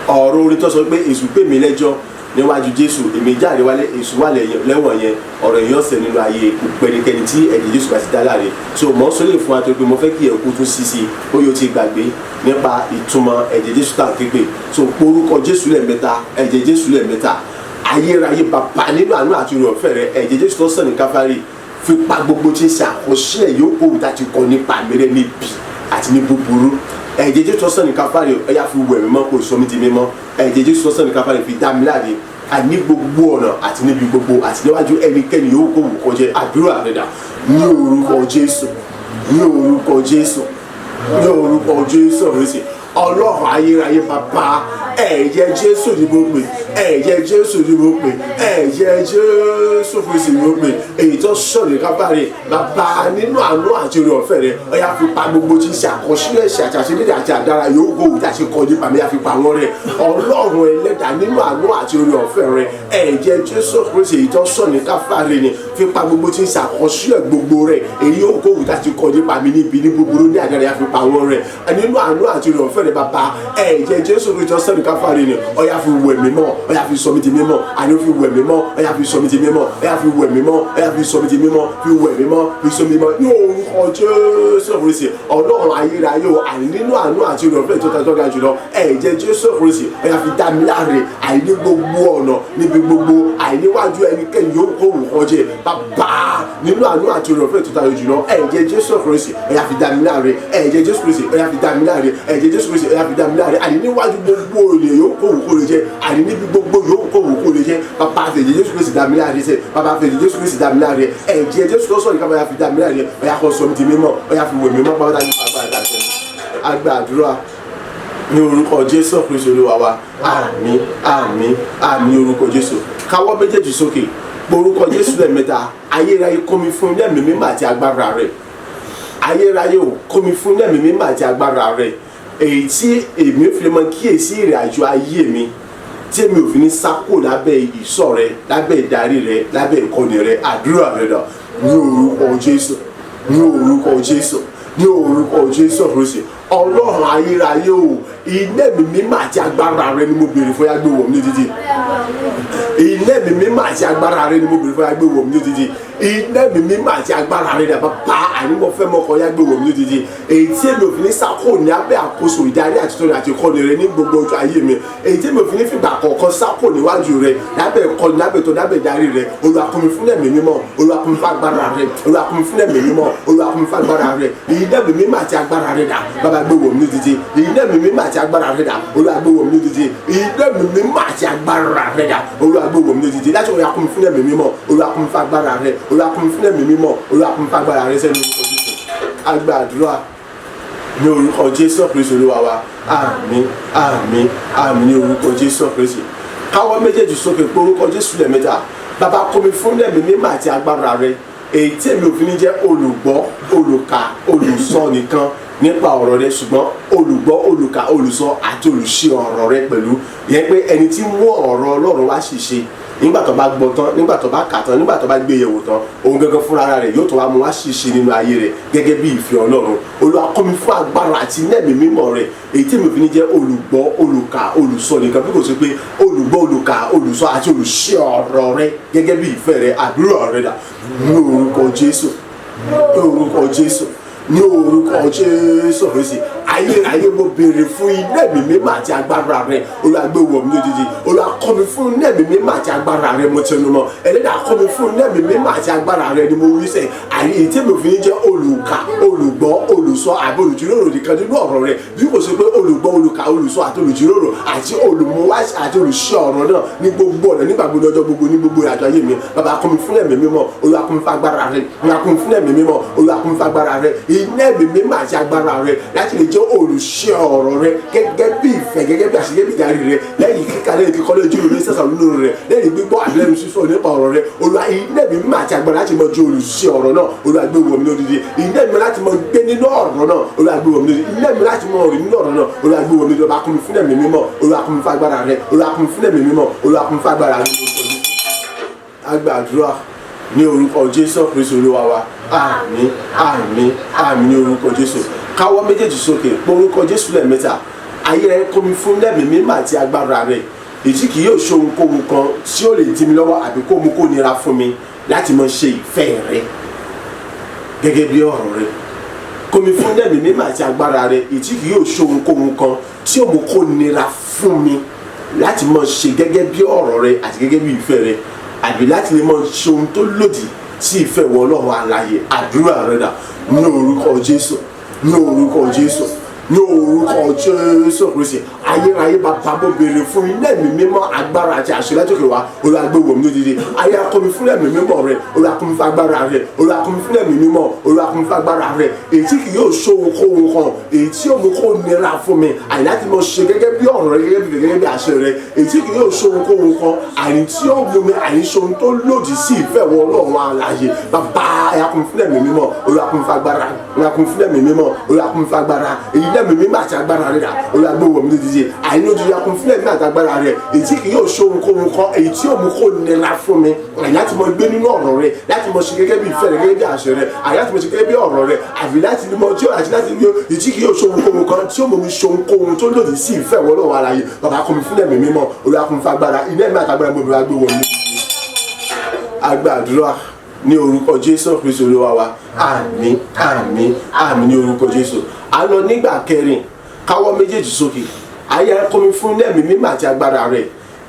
B: ọ̀rọ̀ orin tó sọ pé èṣù pè mí lẹ́jọ́ níwájú Jésù èmi jáde wálé èṣù wà lẹ́wọ̀n yẹn ọ̀rọ̀ yẹn ọ̀sẹ̀ nínú ayé pẹ̀lẹ́kẹ́ni tí ẹ̀jẹ̀ Jésù bá ti dá láre so mọ̀ sọ lè fún wa tó pé mo fẹ́ kí ẹ̀kú tún sí sí ó yóò ti gbàgbé nípa ìtumọ̀ ẹ̀jẹ̀ Jésù tá à ń képe so orúkọ Jésù lẹ́ẹ̀mẹ́ta ẹ̀jẹ̀ Jésù lẹ́ẹ̀mẹ́ta ayérayé bàbá nínú àánú àti oore ọ̀fẹ́ rẹ ẹ̀jẹ̀ Jésù tó sàn ní káfárì fi pa gbogbo tí ń ṣe àkọsílẹ̀ yòókù láti kọ́ nípa mẹ́rẹ́ níbi àti ní búburú ẹ̀jẹ̀ Jésù tó sàn ní káfárì ẹ̀yà fi wẹ̀ mímọ́ kó sọ mí di mímọ́ ẹ̀jẹ̀ Jésù tó sàn ní káfárì fi dá mi láre àní gbogbo ọ̀nà àti níbi gbogbo àti níwájú ẹnikẹ́ni yòókù wù kó jẹ́ àdúrà rẹ̀ dà ní orúkọ Jésù ní orúkọ Jésù ní orúkọ Jésù rẹ̀ ọlọ́run ayérayé bàbá ẹ̀jẹ̀ Jésù ni mo pè ẹ̀jẹ̀ Jésù ni mo pè ẹ̀jẹ̀ Jésù Kristi ni mo pè èyí tó sọ̀rọ̀ kábàárẹ̀ bàbá nínú àánú àti oore ọ̀fẹ́ rẹ̀ ó yá fi pa gbogbo tí ń ṣe àkọsílẹ̀ ẹ̀ṣẹ̀ àti àṣedédé àti àdára yòókù òwúta ṣe kọ́ nípa mi yá fi pa wọ́n rẹ̀ ọlọ́run ẹlẹ́dàá nínú àánú àti oore ọ̀fẹ́ rẹ̀ ẹ̀jẹ̀ Jésù Kristi èyí tó sọ̀rọ̀ kábàárẹ̀ ni fi pa gbogbo tí ń ṣe àkọsílẹ̀ gbogbo rẹ̀ èyí yòókù òwúta ṣe kọ́ nípa mi níbi ní búburú ní àdára yá fi pa wọ́n rẹ̀ nínú àánú àti oore ọ̀fẹ́ rẹ̀ bàbá ẹ̀jẹ̀ Jésù Kristi sọ̀rọ̀ káfárì ni ó yá fi wẹ̀ mí mọ́ ó yá fi sọ mí di mímọ́ àní fi wẹ̀ mí mọ́ ó yá fi sọ mí di mímọ́ ó yá fi wẹ̀ mí mọ́ ó yá fi sọ mí di mímọ́ fi wẹ̀ mí mọ́ fi sọ mí mọ́ ní orúkọ Jésù Kristi ọlọ́run ayérayé o àní nínú àánú àti oore ọ̀fẹ́ tó tọ́jú ga jùlọ ẹ̀jẹ̀ Jésù Kristi ó yá fi dá mi láre àìní gbogbo ọ̀nà níbi gbogbo àìníwájú ẹnikẹ́ni yóò kó wù kọ́ jẹ bàbá nínú àánú àti oore ọ̀fẹ́ tó tọ́jú jùlọ ẹ̀jẹ̀ Jésù Kristi ó yá fi dá mi láre ẹ̀jẹ̀ Jésù Kristi ó yá fi dá mi láre ẹ̀jẹ̀ Jésù Kristi ó yá fi dá mi láre àní níwájú gbogbo ènìyàn yóò kó wù kó lè jẹ àní níbi gbogbo yóò kó wù kó lè jẹ bàbá àfẹ̀jẹ̀ Jésù Kristi dá mi láre sẹ bàbá àfẹ̀jẹ̀ Jésù Kristi dá mi láre ẹ̀jẹ̀ Jésù tó sọ̀rọ̀ kábàá yà fi dá mi láre ó yá kó sọ mi di mímọ́ ó yá fi wẹ̀ mímọ́ bàbá dání àgbàdúrà ní orúkọ Jésù Kristi Olúwa wa àmín àmín àmín orúkọ Jésù káwọ́ méjèèjì sókè orúkọ Jésù lẹ́ẹ̀mẹ́ta ayérayé kó mi fún lẹ́mìí mímọ́ àti agbára rẹ̀ ayérayé ò kó mi fún lẹ́mìí mímọ́ àti agbára rẹ̀ èyí tí èmi fi mọ kíyèsí ìrìn àjò ayé mi tí èmi ò fi ní sákò lábẹ́ ìṣọ́ rẹ lábẹ́ ìdarí rẹ lábẹ́ ìkọ́ni rẹ àdúrà rẹ dà ní orúkọ Jésù ní orúkọ Jésù ní orúkọ Jésù Kristi ọlọ́run ayérayé o iná ẹ̀mí mímọ́ àti agbára rẹ ni mo béèrè fún, yá gbé wọ̀ mí lójijì. Iná ẹ̀mí mímọ́ àti agbára rẹ ni mo béèrè fún, yá gbé wọ̀ mí lójijì. Iná ẹ̀mí mímọ́ àti agbára rẹ ni bàbá àní mo fẹ́ mọ́kọ, yá gbé wọ̀ mí lójijì. Èyí tí èmi ò fi ní sákò ní abẹ́ àkóso ìdarí àtìtọ́ni àti ìkọ́ni rẹ ní gbogbo ọjọ́ ayé mi. Èyí tí èmi ò fi ní fìgbà kọ̀ọ̀kan sákò níwájú rẹ lábẹ́ ìkọ́ni, lábẹ́ ìtọ́ni, lábẹ́ ìdarí rẹ. Olúwa kún mi fún ẹ̀mí mímọ́, Olúwa kún mi fún agbára rẹ, Olúwa kún mi fún ẹ̀mí mímọ́, Olúwa kún mi fún agbára rẹ. Iná ẹ̀mí mímọ́ àti agbára rẹ dà, bàbá gbé wọ̀ mí lójijì. Iná ẹ̀mí mímọ́ àti agbára rẹ dà, Olúwa gbé wọ̀ mí lójijì. Iná ẹ̀mí mímọ́ àti agbára rẹ dà, Olúwa gbé wọ̀ mí lójijì. Láti Olúwa kún mi fún ẹ̀mí mímọ́, Olúwa kún mi fún agbára rẹ, Olúwa kún mi fún ẹ̀mí mímọ́, Olúwa kún mi fún agbára rẹ sẹ́nu àgbà àdúrà ní orúkọ Jésù Kristi Olúwa wa. Àmín àmín àmín ní orúkọ Jésù Kristi. Káwọ́ méjèèjì sókè pé orúkọ Jésù lẹ́ẹ̀mẹ́ta. Bàbá kún mi fún ẹ̀mí mímọ́ àti agbára rẹ, èyí tí èmi ò fi ní jẹ́ olùgbọ́, olùkà, olùsọ nìkan nípa ọ̀rọ̀ rẹ, ṣùgbọ́n olùgbọ́, olùkà, olùsọ àti olùṣe ọ̀rọ̀ rẹ pẹ̀lú. Ìyẹn pé ẹni tí mú ọ̀rọ̀ Ọlọ́run wá ṣìṣe nígbà tó bá gbọ́ tán, nígbà tó bá kà tán, nígbà tó bá gbé yẹ̀wò tán, òun gangan fúnra rẹ̀ yóò tó wá mú wá ṣìṣe nínú ayé rẹ̀ gẹ́gẹ́ bí ìfẹ́ Ọlọ́run. Olúwa kọ́ mi fún agbára àti ẹ̀mí mímọ́ rẹ̀, èyí tí mi fi ní jẹ́ olùgbọ́, olùkà, olùsọ nìkan, bí kò sí pé olùgbọ́, olùkà, olùsọ àti olùṣe ọ̀rọ̀ rẹ̀ gẹ́gẹ́ bí ìfẹ́ rẹ̀. Àdúrà rẹ̀ dà ní orúkọ Jésù, ní orúkọ Jésù, ní orúkọ Jésù Kristi. Ayérayé mo béèrè fún iná ẹ̀mí mímọ́ àti agbára rẹ, Olúwa gbé wọ̀ mí lójijì. Olúwa kọ́ mi fún iná ẹ̀mí mímọ́ àti agbára rẹ, mo tẹnu mọ́. Ẹlẹ́dàá kọ́ mi fún iná ẹ̀mí mímọ́ àti agbára rẹ ni mo wí sẹ́yìn. Àyè tí mi ò fi ní jẹ́ olùkà, olùgbọ́, olùsọ àbí olùjíròrò nìkan nínú ọ̀rọ̀ rẹ, bí kò sí pé olùgbọ́, olùkà, olùsọ àti olùjíròrò àti olùmúwáṣí àti olùṣe ọ̀rọ̀ náà ní gbogbo ọ̀nà, nígbà gbogbo ọjọ́ gbogbo, ní gbogbo ìrìnàjò ayé mi. Bàbá kọ́ mi fún ẹ̀mí mímọ́, Olúwa kọ́ mi fún agbára rẹ, Olúwa kọ́ mi fún ẹ̀mí mímọ́, Olúwa kọ́ mi fún agbára rẹ. Iná ẹ̀mí mímọ́ àti agbára rẹ láti lè jẹ́ olùṣe ọ̀rọ̀ rẹ gẹ́gẹ́ bí ìfẹ́, gẹ́gẹ́ bí àṣeyẹ́ bí ìdarí rẹ, lẹ́yìn kíkà, lẹ́yìn kíkọ́, lẹ́yìn jíròrò, lẹ́yìn sẹ́sà nínú rẹ, lẹ́yìn gbígbọ́ àbí lẹ́yìn sísọ nípa ọ̀rọ̀ rẹ. Olúwa iná ẹ̀mí mímọ́ àti agbára láti mọ jẹ́ olùṣe ọ̀rọ̀ náà, Olúwa gbé wọ̀ mí lódìdí. Iná ẹ̀mí láti mọ gbé nínú ọ̀rọ̀ náà, Olúwa gbé wọ̀ mí lódìdí. Iná ẹ̀mí láti mọ rìn nínú ọ̀rọ̀ náà, Olúwa gbé wọ̀ mí lódìdí. Olúwa kún mi fún ẹ̀mí mímọ́, Olúwa kún mi fún agbára rẹ, Olúwa kún mi fún ẹ̀mí mímọ́, Olúwa kún mi fún agbára rẹ. Àgbàdúrà ní orúkọ Jésù Kristi Olúwa wa. Àmín àmín àmín ní orúkọ Jésù. Káwọ́ méjèèjì sókè pé orúkọ Jésù lẹ́ẹ̀mẹ́ta. Ayérayé kún mi fún ẹ̀mí mímọ́ àti agbára rẹ, èyí kì yóò ṣe ohunkóhun kan tí ó lè dí mi lọ́wọ́ àbí kó mú kó nira fún mi láti máa ṣe ìfẹ́ rẹ gẹ́gẹ́ bí ọ̀rọ̀ rẹ. Kún mi fún ẹ̀mí mímọ́ àti agbára rẹ, èyí kì yóò ṣe ohunkóhun kan tí ó mú kó nira fún mi láti máa ṣe gẹ́gẹ́ bí ọ̀rọ̀ rẹ àti gẹ́gẹ́ bí ìfẹ́ rẹ, àbí láti lè máa ṣe ohun tó lòdì sí ìfẹ́ wọ Ọlọ́run alààyè. Àdúrà rẹ dà ní orúkọ Jésù, ní orúkọ Jésù, ní orúkọ Jésù Kristi. Ayérayé bàbá mo béèrè fún iná ẹ̀mí mímọ́, agbára àti àṣẹ láti òkè wá. Olúwa gbé wọ̀ mí lódìdí. Ayérayé kún mi fún ẹ̀mí mímọ́ rẹ, Olúwa kún mi fún agbára rẹ, Olúwa kún mi fún ẹ̀mí mímọ́, Olúwa kún mi fún agbára rẹ. Èyí tí kì yóò ṣe ohunkóhun kan, èyí tí yóò mú kó nira fún mi àní láti mọ ṣe gẹ́gẹ́ bí ọ̀rọ̀ rẹ, gẹ́gẹ́ bí àṣẹ rẹ. Èyí tí kì yóò ṣe ohunkóhun kan, àní tí yóò mú mi àní ṣe ohun tó lòdì sí ìfẹ́ wọ Ọlọ́run alààyè. Bàbá ayá kún mi fún ẹ̀mí mímọ́, Olúwa kún mi fún agbára, Olúwa kún mi fún ẹ̀mí mímọ́, Olúwa kún mi fún agbára. Èyí lẹ́mí mímọ́ àti agbára rẹ dà, Olúwa gbé wọ̀ mí lódìdí. Àní ojú ya kún fún ẹ̀mí àti agbára rẹ, èyí tí kì yóò ṣe ohunkóhun kan, èyí tí yóò mú kó nira fún mi àní láti mọ gbé nínú ọ̀rọ̀ rẹ, láti mọ ṣe gẹ́gẹ́ bí ìfẹ́ rẹ, gẹ́gẹ́ bí àṣẹ rẹ, àní láti mọ ṣe gẹ́gẹ́ bí ọ̀rọ̀ rẹ, àbí láti mọ tí àti láti yọ èyí tí kì yóò ṣe ohunkóhun kan tí yóò mú mi ṣe ohunkóhun tó lòdì sí ìfẹ́ wọ Ọlọ́run alààyè. Bàbá kún mi fún ẹ̀mí mímọ́, Olúwa kún mi fún agbára. Iná ẹ̀mí àti agbára mo bẹ̀rẹ̀ gbé wọ̀ mí. Àgbàdúrà ní orúkọ Jésù Kristi Olúwa wa. Àmín àmín àmín ní orúkọ Jésù. A lọ nígbà kẹrin, káwọ́ méjèèjì sókè. Ayérayé kún mi fún ẹ̀mí mímọ́ àti agbára rẹ,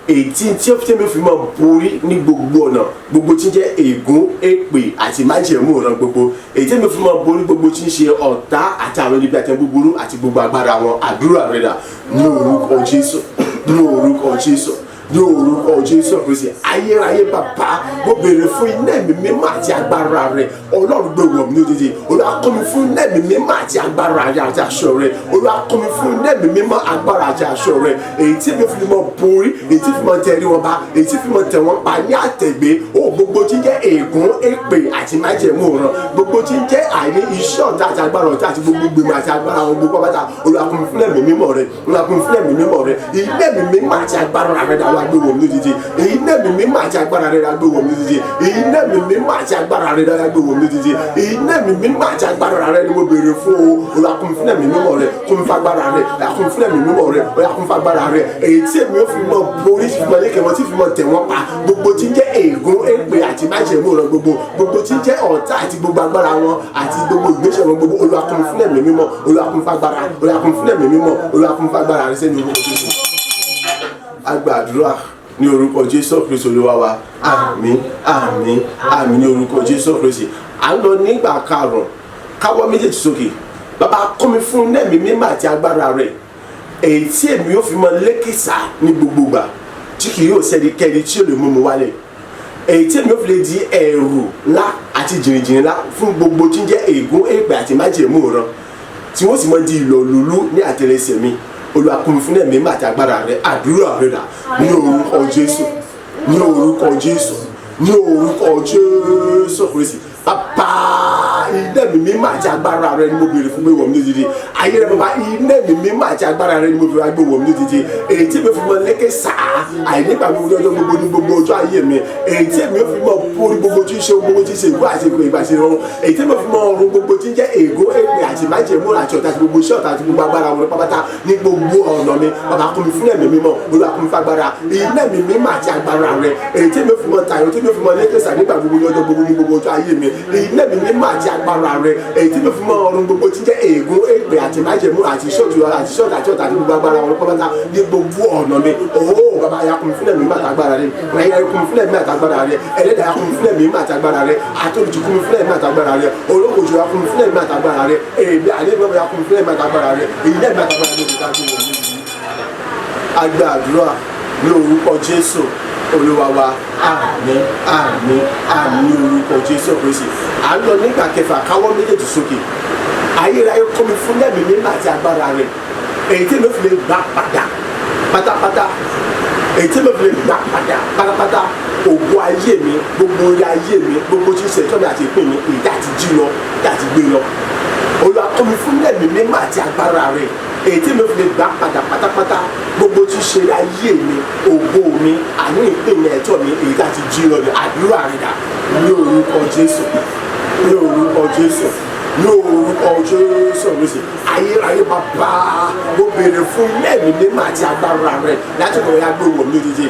B: èyí tí ó fi máa borí ní gbogbo ọ̀nà, gbogbo tí ń jẹ́ ègún, èpè àti májẹ̀mú ọ̀nà gbogbo, èyí tí fi máa borí gbogbo tí ń ṣe ọ̀tá àti àwọn ibi àti búburú àti gbogbo agbára wọn. Àdúrà rẹ dà ní orúkọ Jésù, ní orúkọ Jésù, ní orúkọ Jésù Kristi. Ayérayé bàbá mo béèrè fún iná ẹ̀mí mímọ́ àti agbára rẹ, Ọlọ́run gbé wọ̀ mí lódìdí. Olúwa kún mi fún iná ẹ̀mí mímọ́ àti agbára rẹ àti aṣọ rẹ, Olúwa kún mi fún iná ẹ̀mí mímọ́, agbára àti aṣọ rẹ, èyí tí mi fi mọ borí, èyí tí fi mọ tẹrí wọn bá, èyí tí fi mọ tẹ̀ wọ́n pa ní àtẹ̀gbé. Ó gbogbo tí ń jẹ́ ègún, èpè àti májẹ̀mú ọ̀ràn, gbogbo tí ń jẹ́ àìní iṣẹ́ ọ̀tá àti agbára ọ̀tá àti gbogbo gbèmọ̀ àti agbára wọn gbogbo pátá. Olúwa kún mi fún ẹ̀mí mímọ́ rẹ, Olúwa kún mi fún ẹ̀mí mímọ́ rẹ, iná ẹ̀mí mímọ́ àti agbára rẹ dà wá gbé wọ̀ mí lójijì iná ẹ̀mí mímọ́ àti agbára rẹ̀ gbé wọ̀ mí lójijì iná ẹ̀mí mímọ́ àti agbára rẹ̀ gbé wọ̀ mí lójijì iná ẹ̀mí mímọ́ àti agbára rẹ̀ ni mo béèrè fún o Olúwa kún mi fún ẹ̀mí mímọ́ rẹ̀ kún mi fún agbára rẹ̀ kún mi fún ẹ̀mí mímọ́ rẹ̀ kún mi fún agbára rẹ̀ èyí tí èmi ò fi mọ borí fi mọ lékè wọn tí fi mọ tẹ̀ wọ́n pa gbogbo tí ń jẹ́ ègún èpè àti májẹ̀mú rẹ̀ gbogbo tí ń jẹ́ ọ̀tá àti gbogbo agbára wọn àti gbogbo ìgbésẹ̀ wọn gbogbo Olúwa kún mi fún ẹ̀mí mímọ́ Olúwa kún mi fún agbára Olúwa kún mi fún ẹ̀mí mímọ́ Olúwa kún mi fún agbára rẹ̀ sẹ́ni orúkọ Jésù. A gba àdúrà ní orúkọ Jésù Kristi Olúwa wa àmín àmín àmín ní orúkọ Jésù Kristi. À ń lọ nígbà karùn-ún káwọ́ méjèèjì sókè bàbá kún mi fún ẹ̀mí mímọ́ àti agbára rẹ̀ èyí tí èmi yóò fi mọ lékèsà ní gbogbo gbà tí kì yóò sẹ́nikẹ́ni tí yóò lè mú mi wálẹ̀ èyí tí èmi yóò fi lè di ẹ̀rù ńlá àti jìnnìjìnnì ńlá fún gbogbo tí ń jẹ́ ègún èpè àti májẹ̀mú rán tí wọ́n sì mọ di ìlọ̀lùlú ní àtẹlẹsẹ̀ mi Olúwa kún mi fún ẹ̀mí mímọ́ àti agbára rẹ̀ àdúrà rẹ̀ dà ní orúkọ Jésù ní orúkọ Jésù ní orúkọ Jésù Kristi bàbá iná ẹ̀mí mímọ́ àti agbára rẹ̀ ni mo béèrè fún gbé wọ̀ mí lójijì ayé rẹ̀ bàbá iná ẹ̀mí mímọ́ àti agbára rẹ̀ ni mo béèrè gbé wọ̀ mí lójijì èyí tí mi fi mọ lékè sáà àìnígbà gbogbo ọjọ́ gbogbo ní gbogbo ọjọ́ ayé mi èyí tí mi fi mọ borí gbogbo tí ń ṣe gbogbo tí ń ṣe ìgbó àti ìgbà ṣe rọrùn èyí tí mi fi mọ ọrùn gbogbo tí ń jẹ́ ègún èpè àti májẹ̀mú àti ọ̀tá àti gbogbo iṣẹ́ ọ̀tá àti gbogbo agbára wọn pápátá ní gbogbo ọ̀nà mi bàbá kún mi fún ẹ̀mí mímọ́ Olúwa kún mi fún agbára iná ẹ̀mí mímọ́ àti agbára rẹ̀ èyí tí mi fi mọ tayọ tí mi fi mọ lékè sáà nígbà gbogbo ní ọjọ́ gbogbo ní gbogbo ọjọ́ ayé mi iná ẹ̀mí mímọ́ àti agbára rẹ̀ èyí tí mi fi mọ ọrùn gbogbo tí ń jẹ́ ègún èpè àti májẹ̀mú àti iṣẹ́ ọ̀tá àti gbogbo agbára wọn pápátá ní gbogbo ọ̀nà mi ooo bàbá ya kún mi fún ẹ̀mí mímọ́ àti agbára rẹ̀ ẹ̀yà kún mi fún ẹ̀mí àti agbára rẹ̀ ẹlẹ́dàá kún mi fún ẹ̀mí mímọ́ àti agbára rẹ̀ àtòlùjì kún mi fún ẹ̀mí àti agbára rẹ̀ olókojú ya kún mi fún ẹ̀mí àti agbára rẹ̀ èmi àlébọ̀ ya kún mi fún ẹ̀mí àti agbára rẹ̀ èyí náà ẹ̀mí àti agbára rẹ̀ ló ti dájú wọn. A gba àdúrà ní orúkọ Jésù Olúwa wa àmín àmín àmín ní orúkọ Jésù Kristi. À ń lọ nígbà kẹfà káwọ́ méjèèjì sókè ayérayé kún mi fún ẹ̀mí mímọ́ àti agbára rẹ̀ èyí tí mi fi lè gbà padà pátápátá èyí tí mi fi lè gbà padà pátápátá ògo ayé mi gbogbo orí ayé mi gbogbo tí ń ṣe ìtọ́jú àti ìpín mi ìdá àti jí lọ ìdá àti gbé lọ Olúwa kún mi fún ẹ̀mí mímọ́ àti agbára rẹ̀ èyí tí mi fi lè gbà padà pátápátá gbogbo tí ń ṣe ayé mi ògo mi àní ìpín mi ẹ̀tọ́ mi èyí àti jí lọ ní àdúrà rẹ̀ dà ní orúkọ Jésù ní orúkọ Jésù ní orúkọ Jésù Kristi ayérayé bàbá mo béèrè fún ẹ̀mí mímọ́ àti agbára rẹ̀ láti ọ̀rọ̀ ya gbé wọ̀ mí lójijì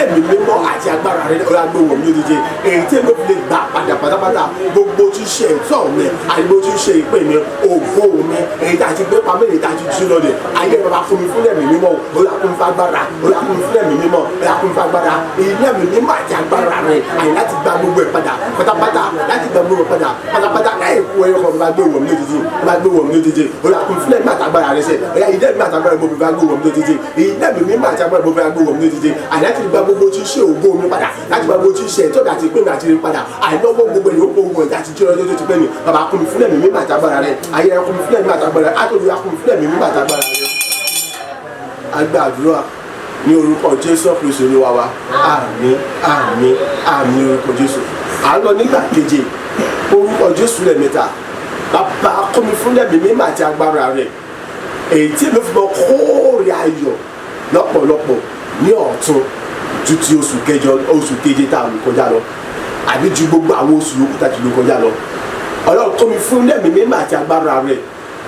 B: ẹ̀mí mímọ́ àti agbára rẹ̀ ọ̀rọ̀ ya gbé wọ̀ mí lójijì èyí tí mo fi lè gbà padà pátápátá gbogbo tí ń ṣe ẹ̀tọ́ mi àti gbogbo tí ń ṣe ìpè mi ògo mi èyí tá a ti gbé pamọ́ èyí tá a ti jí lọ́dẹ̀ ayé bàbá fún mi fún ẹ̀mí mímọ́ ọ̀rọ̀ kún fún agbára ọ̀rọ̀ kún fún ẹ̀mí mímọ́ ọ̀rọ̀ kún fún agbára ẹ̀mí mímọ́ àti agbára rẹ̀ àyè láti gba gbogbo ẹ̀ padà pátápátá láti gba gbogbo ẹ̀ padà pátápátá láì kú ẹyọ kan bá gbé wọ̀ mí lójijì bá gbé wọ̀ mí lójijì ọ̀rọ̀ kún fún ẹ̀mí àtàgbára rẹ̀ sẹ́ ẹ̀yà ìdẹ́ mi àtàgbára mo fi bá gbé wọ̀ mí lójijì ìdẹ́ mi mímọ́ àtàgbára mo fi bá gbé wọ̀ mí lójijì àyè láti gba gbogbo tí ń ṣe ògo mi padà láti gba gbogbo tí ń ṣe ẹ̀tọ́ àti ìpín mi àti ìrìn padà àìlọ́wọ́ gbogbo èyí ó kó ohun ẹ̀dá àti jí ọjọ́ tó ti pẹ́ mi bàbá kún mi fún ẹ̀mí mímọ́ àtàgbára rẹ̀ ayé kún mi fún ẹ̀mí àtàgbára rẹ̀ àtòlù kún mi fún ẹ̀mí mímọ́ àtàgbára rẹ̀. A gba àdúrà ní orúkọ Jésù Kristi Olúwa wa àmín àmín àmín orúkọ Jésù. À ń lọ nígbà keje orúkọ Jésù lẹ́ẹ̀mẹ́ta bàbá kún mi fún ẹ̀mí mímọ́ àti agbára rẹ̀ èyí tí mi fi mọ kóòrè ayọ̀ lọ́pọ̀lọpọ̀ ní ọ̀tun ju ti oṣù keje tá a lò kọjá lọ àbí ju gbogbo àwọn oṣù yòókù tá a ti lò kọjá lọ Ọlọ́run kún mi fún ẹ̀mí mímọ́ àti agbára rẹ̀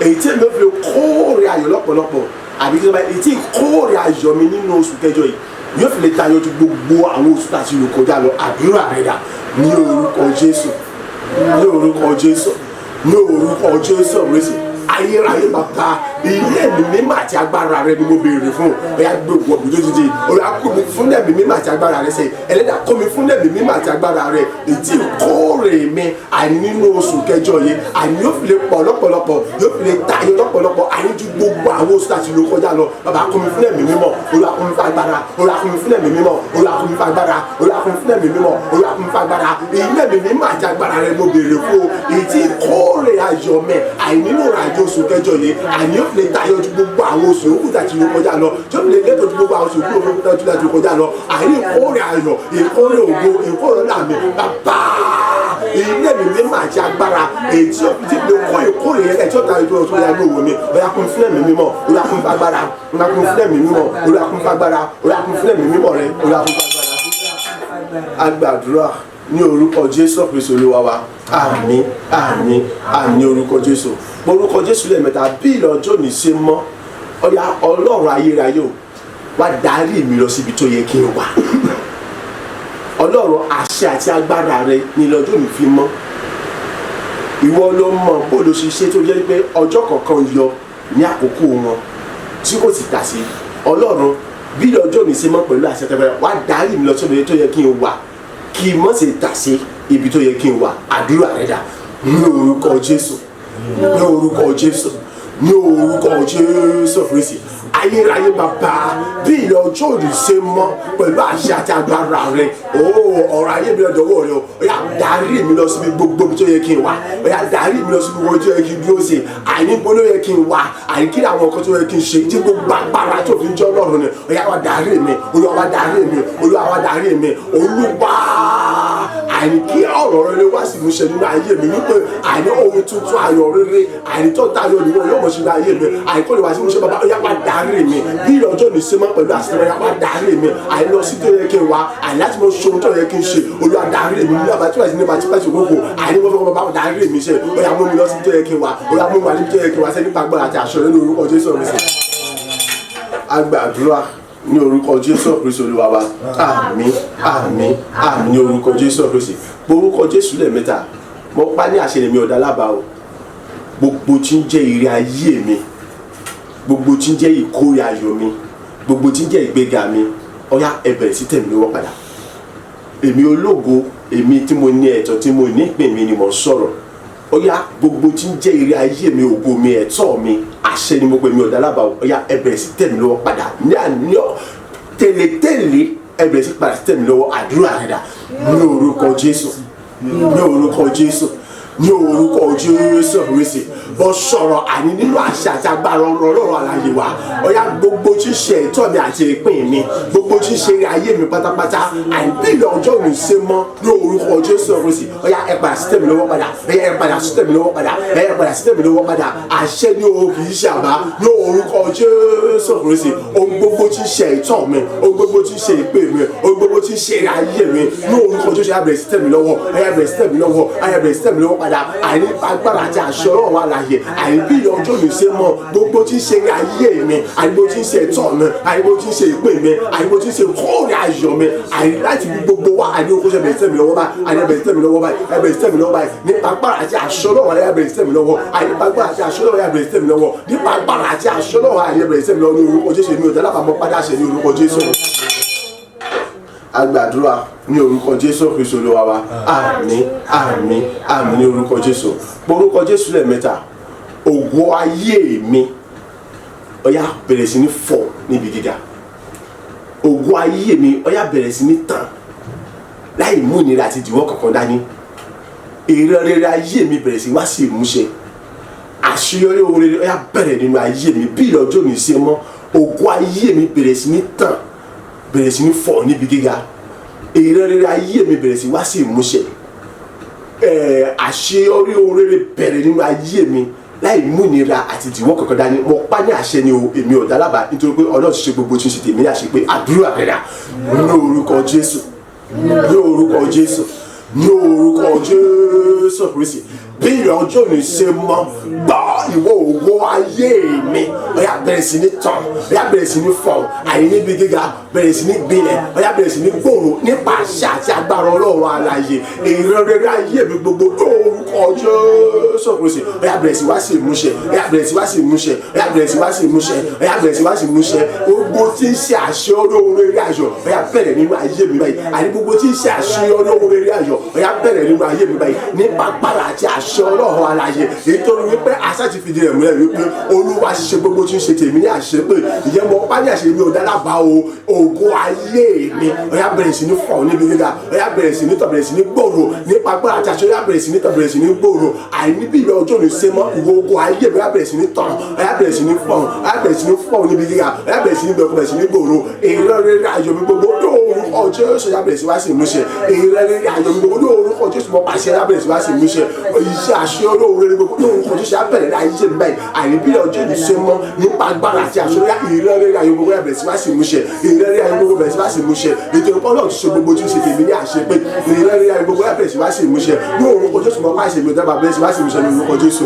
B: èyí tí mi fi kóòrè ayọ̀ lọ́pọ̀lọpọ̀ àbí èyí tí kóòrè ayọ̀ mi nínú oṣù kẹjọ yìí yóò fi lè tayọ ju gbogbo àwọn oṣù tá a ti lò kọjá lọ àdúrà rẹ̀ dà ní orúkọ Jésù ní orúkọ Jésù ní orúkọ Jésù Kristi ayérayé bàbá ilé mi mímọ́ àti agbára rẹ ni mo béèrè fún ẹ̀yà gbogbo ọ̀gbìn tó dìde olùyà kó mi fún ẹ̀mí mímọ́ àti agbára rẹ sẹ́yìn ẹlẹ́dà kó mi fún ẹ̀mí mímọ́ àti agbára rẹ ètí kóòrè mi àní nínú oṣù kẹjọ yìí àní yóò fi lè pọ̀ lọ́pọ̀lọpọ̀ yóò fi lè tayọ lọ́pọ̀lọpọ̀ àní ju gbogbo àwọn oṣù àti ìlú kọjá lọ bàbá kó mi fún ẹ̀mí mímọ́ olùyà kó mi fún agbára olùyà kó mi fún ẹ̀mí mímọ́ olùyà kó mi fún agbára olùyà kó mi fún ẹ̀mí mímọ́ olùyà kó mi fún agbára ilé ẹ̀mí mímọ́ àti agbára rẹ mo béèrè fún ètí kóòrè ayọ̀ mẹ́ àní nínú ìrìnàjò oṣù kẹjọ yìí àní yóò fi lè tayọ ju gbogbo àwọn oṣù òkú tàbí ìlú kọjá lọ tí ó fi lè lẹ́tọ̀ ju gbogbo àwọn oṣù òkú tàbí ìlú kọjá lọ àní ìkórè ayọ̀ ìkórè ògo ìkórè làmì bàbá ilé mi mímọ́ àti agbára èyí tí lè kó ìkórè yẹn ẹ̀tí ọ̀tá ìdúró tó yá gbòòwò mi ó yá kún fúlẹ̀ mi mímọ́ ó yá kún fagbára ó yá kún fúlẹ̀ mi mímọ́ ó yá kún fagbára ó yá kún fúlẹ̀ mi mímọ́ rẹ ó yá kún fagbára. Agbàdúrà ní orúkọ Jésù Kristi Olúwa wa àmín àmín àmín orúkọ Jésù orúkọ Jésù lẹ́ẹ̀mẹ́ta bí ìlọ́jọ́ ní ṣe mọ́ ọ̀yà Ọlọ́run ayérayé o wá darí mi lọ síbi tó yẹ kí n wà Ọlọ́run àṣẹ àti agbára rẹ ní ìlọ́jọ́ ní fi mọ́ ìwọ ló mọ̀ bó ló ṣe ṣe tó jẹ́ pé ọjọ́ kọ̀ọ̀kan yọ ní àkókò wọn tí kò sì tà sí Ọlọ́run bí ìlọ́jọ́ ní ṣe mọ́ pẹ̀lú àṣẹ tẹ́fẹ́ wá darí mi lọ síbi tó yẹ kí n wà kí n mọ̀ sí tà sí ibi tó yẹ kí n wà àdúrà rẹ dà ní orúkọ Jésù ní orúkọ Jésù ní orúkọ Jésù Kristi ayérayé bàbá bí ilẹ̀ ọjọ́ òní ṣe mọ́ pẹ̀lú àṣẹ àti agbára rẹ ọ̀rọ̀ ayé mi lọ́dọ̀ọ́wọ́ rẹ ó yá darí mi lọ síbi gbogbo tó yẹ kí n wà ó yá darí mi lọ síbi gbogbo tó yẹ kí n dúró sí àìní gbóló yẹ kí n wà àìní kí àwọn nǹkan tó yẹ kí n ṣe tí gbogbo agbára tó fi ń jẹ́ Ọlọ́run ni ó yá wá darí mi Olúwa wá darí mi Olúwa wá darí mi Olúwa àìní kí ọ̀rọ̀ rere wá sí ìmúṣẹ nínú ayé mi wípé àìní ohun tuntun ayọ̀ rere àìní tó tayọ̀ nìwọ yóò mọ̀ sí nínú ayé mi àìní kó lè wá sí ìmúṣẹ bàbá ó yá wá darí mi bí ìrọ̀jọ́ ní ṣe máa pẹ̀lú àṣìṣe yá wá darí mi àìní lọ sí tó yẹ kí n wá àìní láti mọ ṣohun tó yẹ kí n ṣe Olúwa darí mi ní àbátí wàá sí ní bàtí pàṣẹ gbogbo àìní wọ́n fẹ́ bàbá darí mi ṣe ó yá mú mi lọ sí tó yẹ kí n wá ó yá mú mi wá ní tó yẹ kí n wá sẹ́ nípa agbára àti àṣọ nínú orúkọ Jésù Kristi. Agbàdúrà ní orúkọ Jésù Kristi Olúwa wa àmín àmín àmín ní orúkọ Jésù Kristi orúkọ Jésù lẹ́ẹ̀mẹ́ta mo pa ní àṣẹ lèmi ọ̀dà lábàá o gbogbo tí ń jẹ́ ire ayé mi gbogbo tí ń jẹ́ ìkórè ayọ̀ mi gbogbo tí ń jẹ́ ìgbéga mi ó yá ẹ bẹ̀rẹ̀ sí tẹ̀ mí lọ́wọ́ padà èmi ológo èmi tí mo ní ẹ̀tọ́ tí mo ní ìpín mi ni mo sọ̀rọ̀ ó yá gbogbo tí ń jẹ́ ire ayé mi ògo mi ẹ̀tọ́ mi àṣẹ ni mo pè mí ọ̀dà lábàá ó yá ẹ bẹ̀rẹ̀ sí tẹ̀ mí lọ́wọ́ padà ní àníọ́ tẹ́lẹ̀tẹ́lẹ̀ ẹ bẹ̀rẹ̀ sí padà tẹ̀ mí lọ́wọ́ àdúrà rẹ̀ dà ní orúkọ Jésù ní orúkọ Jésù ní orúkọ Jésù Kristi bọ́ sọ̀rọ̀ àní nínú àṣẹ àti agbára Ọlọ́run àlàyé wa ó yá gbogbo tí ń ṣe ẹ̀tọ́ mi àti ìpín mi gbogbo tí ń ṣe ayé mi pátápátá àìbílẹ̀ ọjọ́ òní ṣe mọ́ ní orúkọ Jésù Kristi ó yá ẹ padà sí tẹ̀mí lọ́wọ́ padà ẹ padà sí tẹ̀mí lọ́wọ́ padà ẹ padà sí tẹ̀mí lọ́wọ́ padà àṣẹ ní o kì í ṣe àbá ní orúkọ Jésù Kristi ohun gbogbo tí ń ṣe ẹ̀tọ́ mi ohun gbogbo tí ń ṣe ìpín mi ohun gbogbo tí ń ṣe ayé mi ní orúkọ Jésù ẹ bẹ̀rẹ̀ sí tẹ̀mí lọ́wọ́ ẹ bẹ̀rẹ̀ sí tẹ̀mí lọ́wọ́ ẹ bẹ̀rẹ̀ sí tẹ̀mí lọ́wọ́ padà àìní agbára àti àṣọ Ọlọ́run wà láàyè àìbí ọjọ́ mi ṣe mọ́ gbogbo tí ń ṣe ayé mi àìbó tí ń ṣe ẹ̀tọ́ mi àìbó tí ń ṣe ìpè mi àìbó tí ń ṣe kóòrè ayọ̀ mi àìní láti fi gbogbo wa àìní okòó ṣe bẹ̀rẹ̀ sí tẹ̀mí lọ́wọ́ báyìí àìní bẹ̀rẹ̀ sí tẹ̀mí lọ́wọ́ báyìí ẹ bẹ̀rẹ̀ sí tẹ̀mí lọ́wọ́ báyìí nípa agbára àti àṣọ Ọlọ́run àìní bẹ̀rẹ̀ sí tẹ̀mí lọ́wọ́ àìní agbára àti àṣọ Ọlọ́run àìní bẹ̀rẹ̀ sí tẹ̀mí lọ́wọ́ nípa agbára àti àṣọ Ọlọ́run àìní bẹ̀rẹ̀ sí tẹ̀mí lọ́wọ́ ní orúkọ Jésù mi ò tẹ́lá bàmọ́ padà ṣe ní orúkọ Jésù. Agbàdúrà ní orúkọ Jésù Kristi Olúwa wa àmín àmín àmín ní orúkọ Jésù orúkọ Jésù lẹ́ẹ̀mẹ́ta ògo ayé mi ó yá bẹ̀rẹ̀ sí ní fọ́ níbi gíga ògo ayé mi ó yá bẹ̀rẹ̀ sí ní tàn láì mú ìnira àti ìdíwọ́ kankan dání èrè rere ayé mi bẹ̀rẹ̀ sí wá sí ìmúṣẹ àṣeyọrí ohun rere ó yá bẹ̀rẹ̀ nínú ayé mi bí ìlọ́jọ́ ní ṣe mọ́ ògo ayé mi bẹ̀rẹ̀ sí ní tàn bẹ̀rẹ̀ sí ní fọ́ níbi gíga èrè rere ayé mi bẹ̀rẹ̀ sí wá sí ìmúṣẹ àṣeyọrí ohun rere bẹ̀rẹ̀ nínú ayé mi láì mú ìnira àti ìdíwọ́ kankan dání mo pa ní àṣẹ ni o èmi ò dá lábàá nítorí pé Ọlọ́run ti ṣe gbogbo tí ń ṣe tèmi ní àṣẹ pé àdúrà rẹ̀ dà ní orúkọ Jésù ní orúkọ Jésù ní orúkọ Jésù Kristi bí ìrọ̀jọ́ ní ṣe mọ́ gbọ́ ìwọ ògo ayé mi ó yá bẹ̀rẹ̀ sí ní tàn ó yá bẹ̀rẹ̀ sí ní fọ̀ àyè níbi gíga bẹ̀rẹ̀ sí ní gbilẹ̀ ó yá bẹ̀rẹ̀ sí ní gbòòrò nípa àṣẹ àti agbára Ọlọ́run alààyè ìrọ̀rẹ́rẹ́ ayé mi gbogbo orúkọ Jésù Kristi ó yá bẹ̀rẹ̀ sí wá sí ìmúṣẹ ó yá bẹ̀rẹ̀ sí wá sí ìmúṣẹ ó yá bẹ̀rẹ̀ sí wá sí ìmúṣẹ ó yá bẹ̀rẹ̀ sí wá sí ìmúṣẹ gbogbo tí ń ṣe àṣeyọrí ohun rere ayọ̀ ó yá bẹ̀rẹ̀ nínú ayé mi báyìí àní gbogbo tí ń ṣe àṣeyọrí ohun rere ayọ̀ ó yá bẹ̀rẹ̀ nínú ayé mi báyìí nípa agbára àti àṣẹ Ọlọ́run alààyè nítorí wípé àṣà ti fìdí rẹ̀ múlẹ̀ wípé olúwa ṣe gbogbo tí ń ṣe tèmi ní àṣepé ìyẹn mo pa ní àṣẹ mi ò dálábà o ògo ayé mi ó yá bẹ̀rẹ̀ sí ní fọ̀ níbi gíga ó yá bẹ̀rẹ̀ sí ní tọ̀ bẹ̀rẹ̀ sí ní gbòòrò nípa agbára àti àṣẹ ó yá bẹ̀rẹ̀ sí ní tọ̀ bẹ̀rẹ̀ sí ní gbòòrò àìní bí ìwé ọjọ́ òní ṣe mọ́ ìwọ ògo ayé mi ó yá bẹ̀rẹ̀ sí ní tọ̀ ó yá bẹ̀rẹ̀ sí ní fọ̀ ó yá bẹ̀rẹ̀ sí ní fọ̀ níbi gíga ó yá bẹ̀rẹ̀ sí ní gbẹ̀kú bẹ̀rẹ̀ sí ní gbòòrò ìrẹ́rẹ́ ayọ̀ mi gbogbo lórúkọ Jésù yá bẹ̀rẹ̀ sí wá sí ìmúṣẹ ìrẹ́rẹ́ ayọ̀ mi gbogbo lórúkọ Jésù mo pàṣẹ yá bẹ̀rẹ̀ sí wá sí ìmúṣẹ iṣẹ́ àṣẹ olóore gbogbo lórúkọ Jésù yá bẹ̀rẹ̀ láyé ṣe báyìí àìní bí ọjọ́ òní ṣe mọ́ nípa agbára àti àṣẹ ìrẹ́rẹ́ ayọ̀ gbogbo yá bẹ̀rẹ̀ sí wá sí ìmúṣẹ ìrẹ́rẹ́ ayọ̀ gbogbo bẹ̀rẹ̀ sí wá sí ìmúṣẹ ètò ìpọ́nlọ̀ ti ṣe gbogbo tí ń ṣe tèmi ní àṣepé ìrẹ́rẹ́ ayọ̀ gbogbo yá bẹ̀rẹ̀ sí wá sí ìmúṣẹ lórúkọ Jésù mo pàṣẹ mi ò dábàá bẹ̀rẹ̀ sí wá sí ìmúṣẹ lórúkọ Jésù.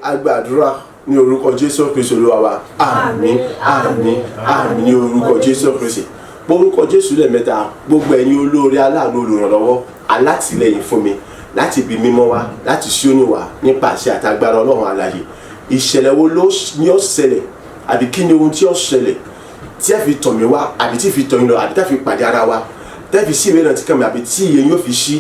B: A gbàdúrà ní orúkọ Jésù Kristi Olúwa wa àmín àmín àmín ní orúkọ Jésù Kristi orúkọ Jésù lẹ́ẹ̀mẹ́ta gbogbo ẹ̀yin olóore aláàánú olùrànlọ́wọ́ alátìlẹ́yìn fún mi láti ibi mímọ́ wá láti Síónì wá nípa àṣẹ àtagbára Ọlọ́run alààyè ìṣẹ̀lẹ̀ wo ni ó ṣẹlẹ̀ àbí kí ni ohun tí ó ṣẹlẹ̀ tí ẹ fi tọ̀ mí wá àbí tí fi tọ̀ yín lọ àbí tí ẹ fi pàdé ara wa tẹ́ fi sí ìwé náà ti kàn mí àbí tí iye yóò fi ṣí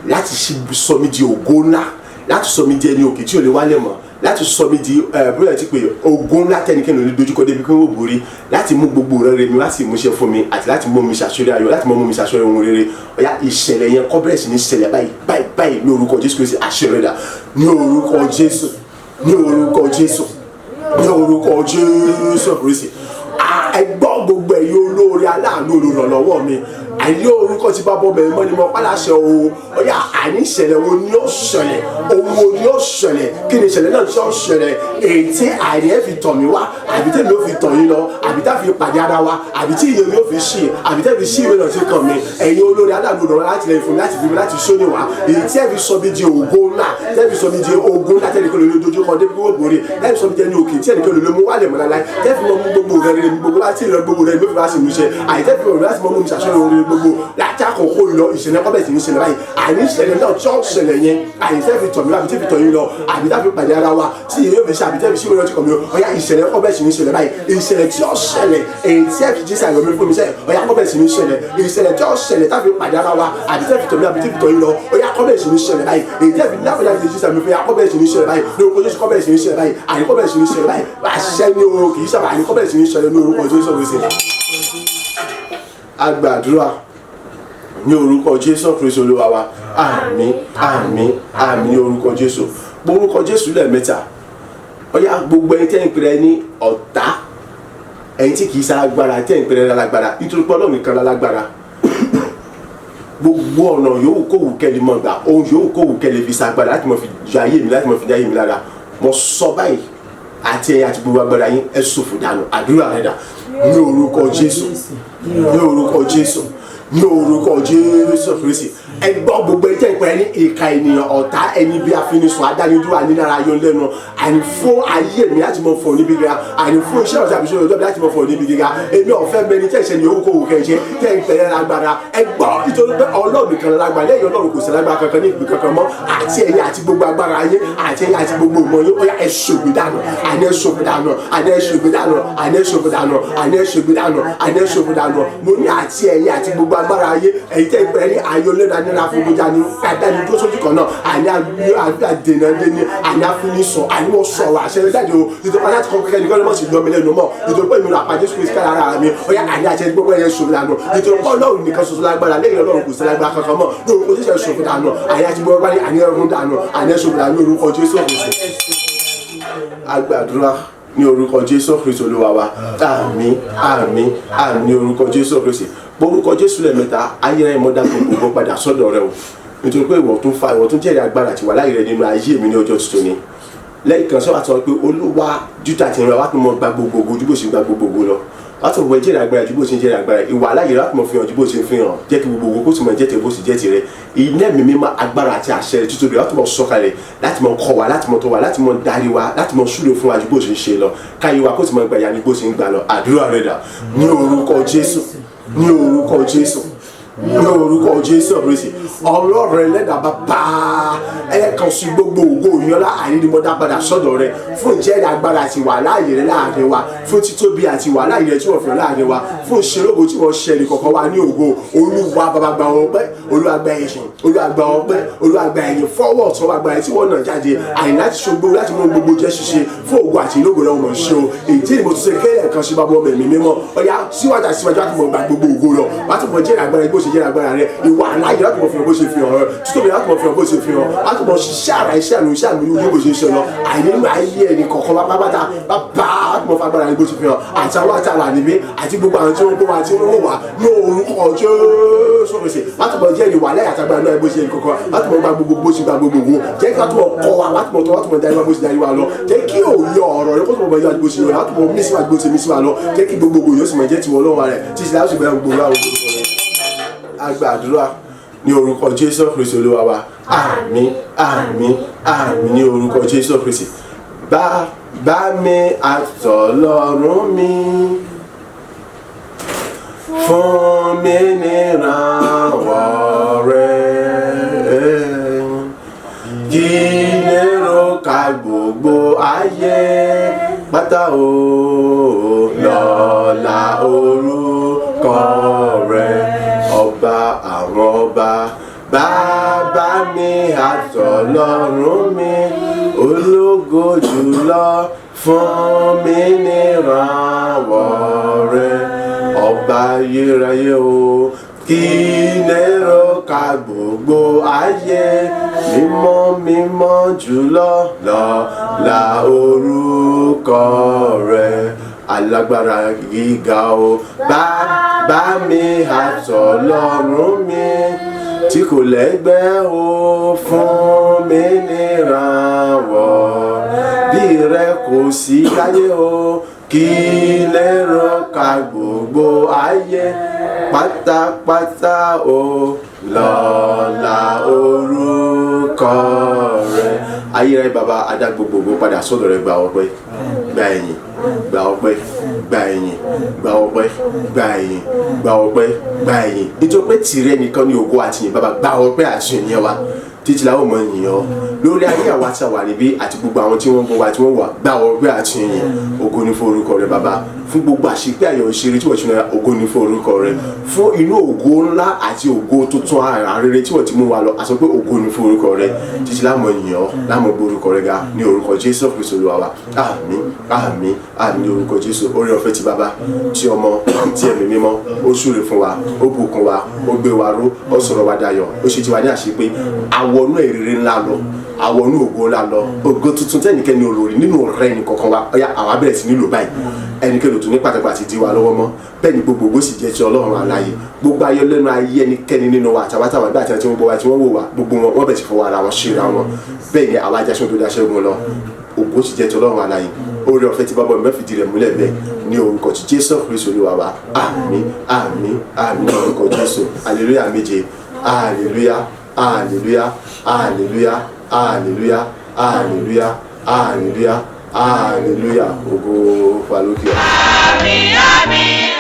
B: láti sọ mí di ògo ńlá láti sọ mí di ẹni òkè tí ò lè wálẹ̀ mọ́ láti sọ mí di bóyá ti pé ogun ńlá tẹnikẹ́ni ò ní dojúkọ débi pé wọ́n borí láti mú gbogbo rere mi wá sí ìmúṣẹ fún mi àti láti mú mi ṣàṣọrí ayọ̀ láti mú mi ṣàṣọrí ohun rere ọ̀yá ìṣẹ̀lẹ̀ yẹn kó bẹ̀rẹ̀ sí ní ṣẹlẹ̀ báyìí ní orúkọ Jésù Kristi àṣẹrẹ́dà ní orúkọ Jésù ní orúkọ Jésù ní orúkọ Jésù Kristi ẹgbọ́n gbogbo ẹ̀yin olóore aláàánú olùrànlọ́wọ́ mi àìní orúkọ tí bá bọ́ bẹ̀rẹ̀ mọ́ ni mo pàláṣẹ o ọ̀yà àní ìṣẹ̀lẹ̀ wo ni ó ṣẹlẹ̀ ohun wo ni ó ṣẹlẹ̀ kí ni ìṣẹ̀lẹ̀ náà tí ó ṣẹlẹ̀ èyí tí àìní ẹ̀ fi tọ̀ mí wá àbí tẹ̀mí ó fi tọ̀ yín lọ àbí tá fi pàdé ara wa àbí tí ìyẹn mi ó fi ṣí àbí tẹ̀ fi ṣí ìwé náà ti kàn mí ẹ̀yin olóore aláàánú olùrànlọ́wọ́ láti lẹ́yìn fún mi láti fi mi láti Síónì wá èyí tí ẹ̀ fi sọ mi di ògo ńlá tẹ̀ fi sọ mi di ogun ńlá tẹ̀ nìkan lè dojúkọ débi wọ́n borí tẹ̀ fi sọ mi di ẹni òkè tí ẹnìkan lè mú wálẹ̀ mọ́lá láì tẹ̀ fi mọ́ mú gbogbo rẹ̀ rẹ̀ gbogbo láti ìlọ gbogbo rẹ̀ ló fi wá sí ìmúṣẹ àìtẹ́ fi mọ́ láti mọ́ mú mi ṣàṣọyọ orin gbogbo láti àkókò ìlọ ìṣẹ̀lẹ̀ kọ́bẹ̀ tí ń ṣẹlẹ̀ báyìí àìní ìṣẹ̀lẹ̀ náà tí ó ṣẹlẹ̀ yẹn àìtẹ́ fi tọ̀ mí àbí tí fi tọ̀ yín lọ àbí tá fi pàdé ara wa tí èyí ò fi ṣe àbí tẹ́ fi ṣí ìwé ọtí kọ̀ mí ọ̀yá ìṣẹ̀lẹ̀ kọ́bẹ̀ tí ń ṣẹlẹ̀ báyìí ìṣẹ̀lẹ̀ tí ó ṣẹlẹ̀ èyí tí ẹ̀ fi jí sàyọ̀ mi fún mi sẹ́ ọ̀yá kọ́bẹ̀ tí ń ṣẹlẹ̀ ìṣẹ̀lẹ̀ tí ó ṣẹlẹ̀ tá fi pàdé ara wa àbí tẹ́ fi tọ̀ mí àbí tí fi tọ̀ yín lọ ọ̀yá kọ́bẹ̀ tí ń ṣẹlẹ̀ báyìí èyí tẹ́ fi dáfẹ́ láti jí sàyọ̀ mi fún yà kọ́bẹ̀ tí ń ṣẹlẹ̀ báyìí lórúkọ Jésù kọ́bẹ̀ tí ń ṣẹlẹ̀ báyìí àní kọ́bẹ̀ tí ń ṣẹlẹ̀ báyìí àṣẹ ní o kì í sábà àní kọ́bẹ̀ tí ń ṣẹlẹ̀ ní orúkọ Jésù a gbàdúrà ní orúkọ Jésù Kristi Olúwa wa àmín àmín àmín ní orúkọ Jésù orúkọ Jésù lẹ́ẹ̀mẹ́ta ọ̀yá gbogbo ẹni tẹ́yìn pèrè ní ọ̀tá ẹni tí kìí sálágbára tẹ́yìn pèrè lálágbára nítorí pé Ọlọ́run nìkan lálágbára gbogbo ọ̀nà yòówù kówù kẹ́lẹ́ mọ̀ gbà ohun yòówù kówù kẹ́lẹ́ fi ságbára láti mọ̀ fi jọ ayé mi láti mọ̀ fi dá ayé mi lára mo sọ báyìí àti ẹ̀yin àti gbogbo agbára yín ẹ ṣòfò dànù àdúrà rẹ̀ dà ní orúkọ Jésù ní orúkọ Jésù ní orúkọ Jésù Kristi ẹgbọ́n gbogbo ẹjẹ́ ìpẹ́ ní ìka ènìyàn ọ̀tá ẹni bí afinisùn adánidúró ànínára ayọ̀ lẹ́nu àní fún ayé mi láti mọ̀ fọ̀ níbi gíga àní fún iṣẹ́ ọ̀sẹ̀ àbíṣe ọjọ́ láti mọ̀ fọ̀ níbi gíga èmi ọ̀fẹ́ mẹni tẹ́ ìṣẹ́ ni orúkọ òwò kẹ́ṣẹ́ tẹ́ ìpẹ́rẹ́ lágbára ẹgbọ́n nítorí pé Ọlọ́run kan lágbára lẹ́yìn Ọlọ́run kò sí lágbára kankan ní ìpín kankan mọ́ àti ẹ̀yin àti gbogbo agbára ayé àti ẹ̀yin àti gbogbo ìmọ̀ yín ó yá ẹ ṣògbé dànù àní ẹ ṣògbé dànù àní ẹ ṣògbé dànù àní ẹ ṣògbé dànù àní ẹ ṣògbé dànù àní ẹ ṣògbé dànù mo ní àti ẹ̀yin àti gbogbo agbára ayé ẹ̀yin tẹ́ ìpẹ́rẹ́ ní ayọ̀ lẹ́nu àníra fún gbogbo àní àdáni tó sójú kan náà àní àdènà lẹ́ni àní àfinisọ̀ àní wọ́n sọ̀rọ̀ àṣẹ jáde o nítorí aláti kọ́ kẹ́kẹ́ nìkan lọ́mọ̀ sí lọ́mọ lẹ́nu mọ́ nítorí pé ìmúra àpàdé sùn ìsìkà ara mi ọ̀yá àní àṣẹ gbogbo ẹ̀yẹ ṣòfò dànù nítorí pé Ọlọ́run nìkan ṣoṣo lágbára lẹ́yìn Ọlọ́run kò sí lágbára kankan mọ́ lórúkọ Jésù ṣòfò dànù àní àti gbogbo ẹ̀yẹ àní ẹ̀rún dànù àní ṣòfò dànù lórúkọ Jésù agbàdúrà ní orúkọ Jésù Kristi Olúwa wa àmín àmín àmín ní orúkọ Jésù Kristi orúkọ Jésù lẹ́ẹ̀mẹ́ta ayẹyẹ mọ́dá gbogbo padà sọ́dọ̀ rẹ o nítorí pé ìwọ tún jẹ́rìí agbára ti wà láyé rẹ nínú ayé mi ní ọjọ́ tuntun ni lẹ́yìn kan sọ́wọ́ àti wọn pé Olúwa jútà ti rìn wá pé mo gba gbogbogbò ju bó ṣe gba gbogbogbò lọ wọ́n tún wọ jẹ́rìí agbára ju bó ṣe jẹ́rìí agbára ìwà aláyè rẹ wọ́n tún mọ̀ fi hàn ju bó ṣe fi hàn jẹ́ kí gbogbogbò kó sì mọ̀ jẹ́ tẹ̀ bó sì jẹ́ tirẹ̀ iná ẹ̀mí mímọ́ agbára àti àṣẹ rẹ títóbi wọ́n tún mọ̀ sọ̀kalẹ̀ láti mọ̀ kọ́ wa láti mọ̀ tọ́ wa láti mọ̀ darí wa láti mọ̀ súre fún wa ju bó ṣe ń ṣe lọ káyé wa kó sì mọ̀ gbàyà ní bó ṣe ń gbà lọ àdúrà rẹ dà ní orúkọ Jésù ní orúkọ Jésù ní orúkọ Jésù Kristi ọlọ́run ẹlẹ́dàá bàbá ẹlẹ́kan sí gbogbo ògo ìyọlá àyínímọ́dá padà sọ́dọ̀ rẹ fún ìjẹ́rìí agbára àti wà láàyè rẹ láàrin wa fún títóbi àti wà láàyè rẹ tí wọ́n fi láàrin wa fún ìṣelógo tí wọ́n ṣẹlẹ̀ kọ̀ọ̀kan wa ní ògo olúwa bàbá gba ọpẹ́ olúwa gba ẹ̀yìn olúwa gba ọpẹ́ olúwa gba ẹ̀yìn fọwọ́ ọ̀tún wa gba ẹ̀ tí wọ́n nà jáde àyìn láti ṣògbó láti mú gbogbo jẹ́ ṣiṣẹ́ fún ògo àti ìlógo lọ́wọ́ mọ̀ ṣe o èyí tí mo tún ṣe kẹ́lẹ̀ kan ṣe bàbá ọmọ ẹ̀mí mímọ́ ọ̀yá síwájú àti síwájú láti mọ̀ gba gbogbo ògo lọ láti mọ̀ jẹ́rìí agbára bó ṣe jẹ́rìí agbára rẹ ìwà aláyè láti mọ̀ fi hàn bó ṣe fi hàn rẹ títóbi láti mọ̀ fi hàn bó ṣe fi hàn láti mọ̀ ṣiṣẹ́ àrà iṣẹ́ àmì iṣẹ́ àmì yóò bó ṣe ṣe lọ àìnínú ayé ẹni kọ̀ọ̀kan pátápátá bàbá láti mọ̀ fagbára rẹ bó ṣe fi hàn àti àwọn àtàlà níbí àti gbogbo àwọn tí wọ́n gbọ́ wa tí wọ́n wà ní orúkọ Jésù Kristi láti mọ̀ jẹ́rìí wà lẹ́yìn àtàgbàrá náà bó ṣe kọ̀ọ̀kan láti mọ̀ gba gbogbo bó ṣe gba gbogbo ògo jẹ́ kí láti mọ̀ kọ́ wa láti mọ̀ tó láti mọ̀ darí wa bó ṣe darí wa lọ jẹ́ kí òye ọ̀rọ̀ rẹ kó tó mọ̀ bọ̀ yọ àti bó ṣe yọ láti mọ̀ mí sí wa bó ṣe mí sí wa lọ jẹ́ kí gbogbo ògo yóò sì mọ̀ jẹ́ tiwọn lọ́wọ́ rẹ̀ títí láti gbẹ̀rẹ̀ gbogbo àwọn àgbàdúrà ní orúkọ Jésù Kristi Olúwa wa àmín àmín àmín ní orúkọ Jésù Kristi bá mi àtọ̀lọ́run mi fún mi ní ìrànwọ́ rẹ̀ kí lérò ká gbogbo ayé pátá o lọ́la orúkọ rẹ̀ ọba àwọn ọba bàbá mi àtọ̀lọ́run mi ológo jùlọ fún mi ní ìrànwọ́ rẹ̀ ọba ayérayé o kí lérò ká gbogbo ayé mímọ́ mímọ́ jùlọ lọ́la orúkọ rẹ̀ alágbára gíga o bàbá mi àtọ̀lọ́run mi tí kò lẹ́gbẹ́ o fún mi ní ìrànwọ́ bí rẹ kò sí láyé o kí lérò ká gbogbo ayé pátápátá o lọ́la orúkọ rẹ̀ ayérayé bàbá adá gbogbogbò padà sọ́dọ̀ rẹ̀ gba ọpẹ́ gba ẹ̀yìn gba ọpẹ́ gba ẹ̀yìn gba ọpẹ́ gba ẹ̀yìn gba ọpẹ́ gba ẹ̀yìn nítorí pé tìrẹ nìkan ni ògo àti ìyìn bàbá gba ọpẹ́ àti ìyìn wa títí láwọn ọmọ ènìyàn lórí ayé àwa tí a wà níbí àti gbogbo àwọn tí wọ́n ń gbọ́ wa tí wọ́n wà gba ọpẹ́ àti ìyìn ògo ní fún orúkọ rẹ̀ bàbá fún gbogbo àṣepé àyẹ̀wò ìṣeré tí wọ́n ti náà ògo ní fún orúkọ rẹ̀ fún inú ògo ńlá àti ògo tuntun àrà rere tí wọ́n ti mú wa lọ àti pé ògo ní fún orúkọ rẹ̀ títí láwọn ènìyàn láwọn gbé orúkọ rẹ̀ ga ní orúkọ Jésù Kristi Olúwa wa àmín àmín àmín ní orúkọ Jésù oore ọ̀fẹ́ ti bàbá tí ọmọ tí ẹ̀mí mímọ́ ó súre fún wa ó bùkún wa ó gbé wa ró ó sọ̀rọ̀ wa dayọ̀ ó ṣe ti wa ní àṣepé àwọnú èrè ńlá lọ àwọnú ògo ńlá lọ ògo tuntun tẹ́nikẹ́ni olórí nínú ọ̀rẹ́ ẹnì kọ̀ọ̀kan wa ọ̀yà àwọn abẹ́rẹ́ sí nílò báyìí ẹnikẹ́ni tó ní pàtàkì àti di wa lọ́wọ́ mọ́ bẹ́ẹ̀ ni gbogbo ògo sì jẹ́ ti Ọlọ́run aláyé gbogbo ayọ̀ lẹ́nu ayé ẹnikẹ́ni nínú wa àtàwátàwà bí àti àti wọn gbọ́ wa tí wọ́n wò wá gbogbo wọn bẹ̀ sì fọwọ́ ara wọn ṣe ra wọn bẹ́ẹ̀ ni àwa ajásùn tó dáṣẹ́ gun lọ ògo sì jẹ́ ti Ọlọ́run aláyé oore ọ̀fẹ́ ti bàbá mi fìdí rẹ̀ múlẹ̀ bẹ́ẹ̀ ní orúkọ ti Jésù Kristi Olúwa wa àmín àmín àmín ní orúkọ Jésù hallelujah méje hallelujah hallelujah hallelujah hallelujah hallelujah hallelujah hallelujah ògo falókè.
C: Àmín àmín.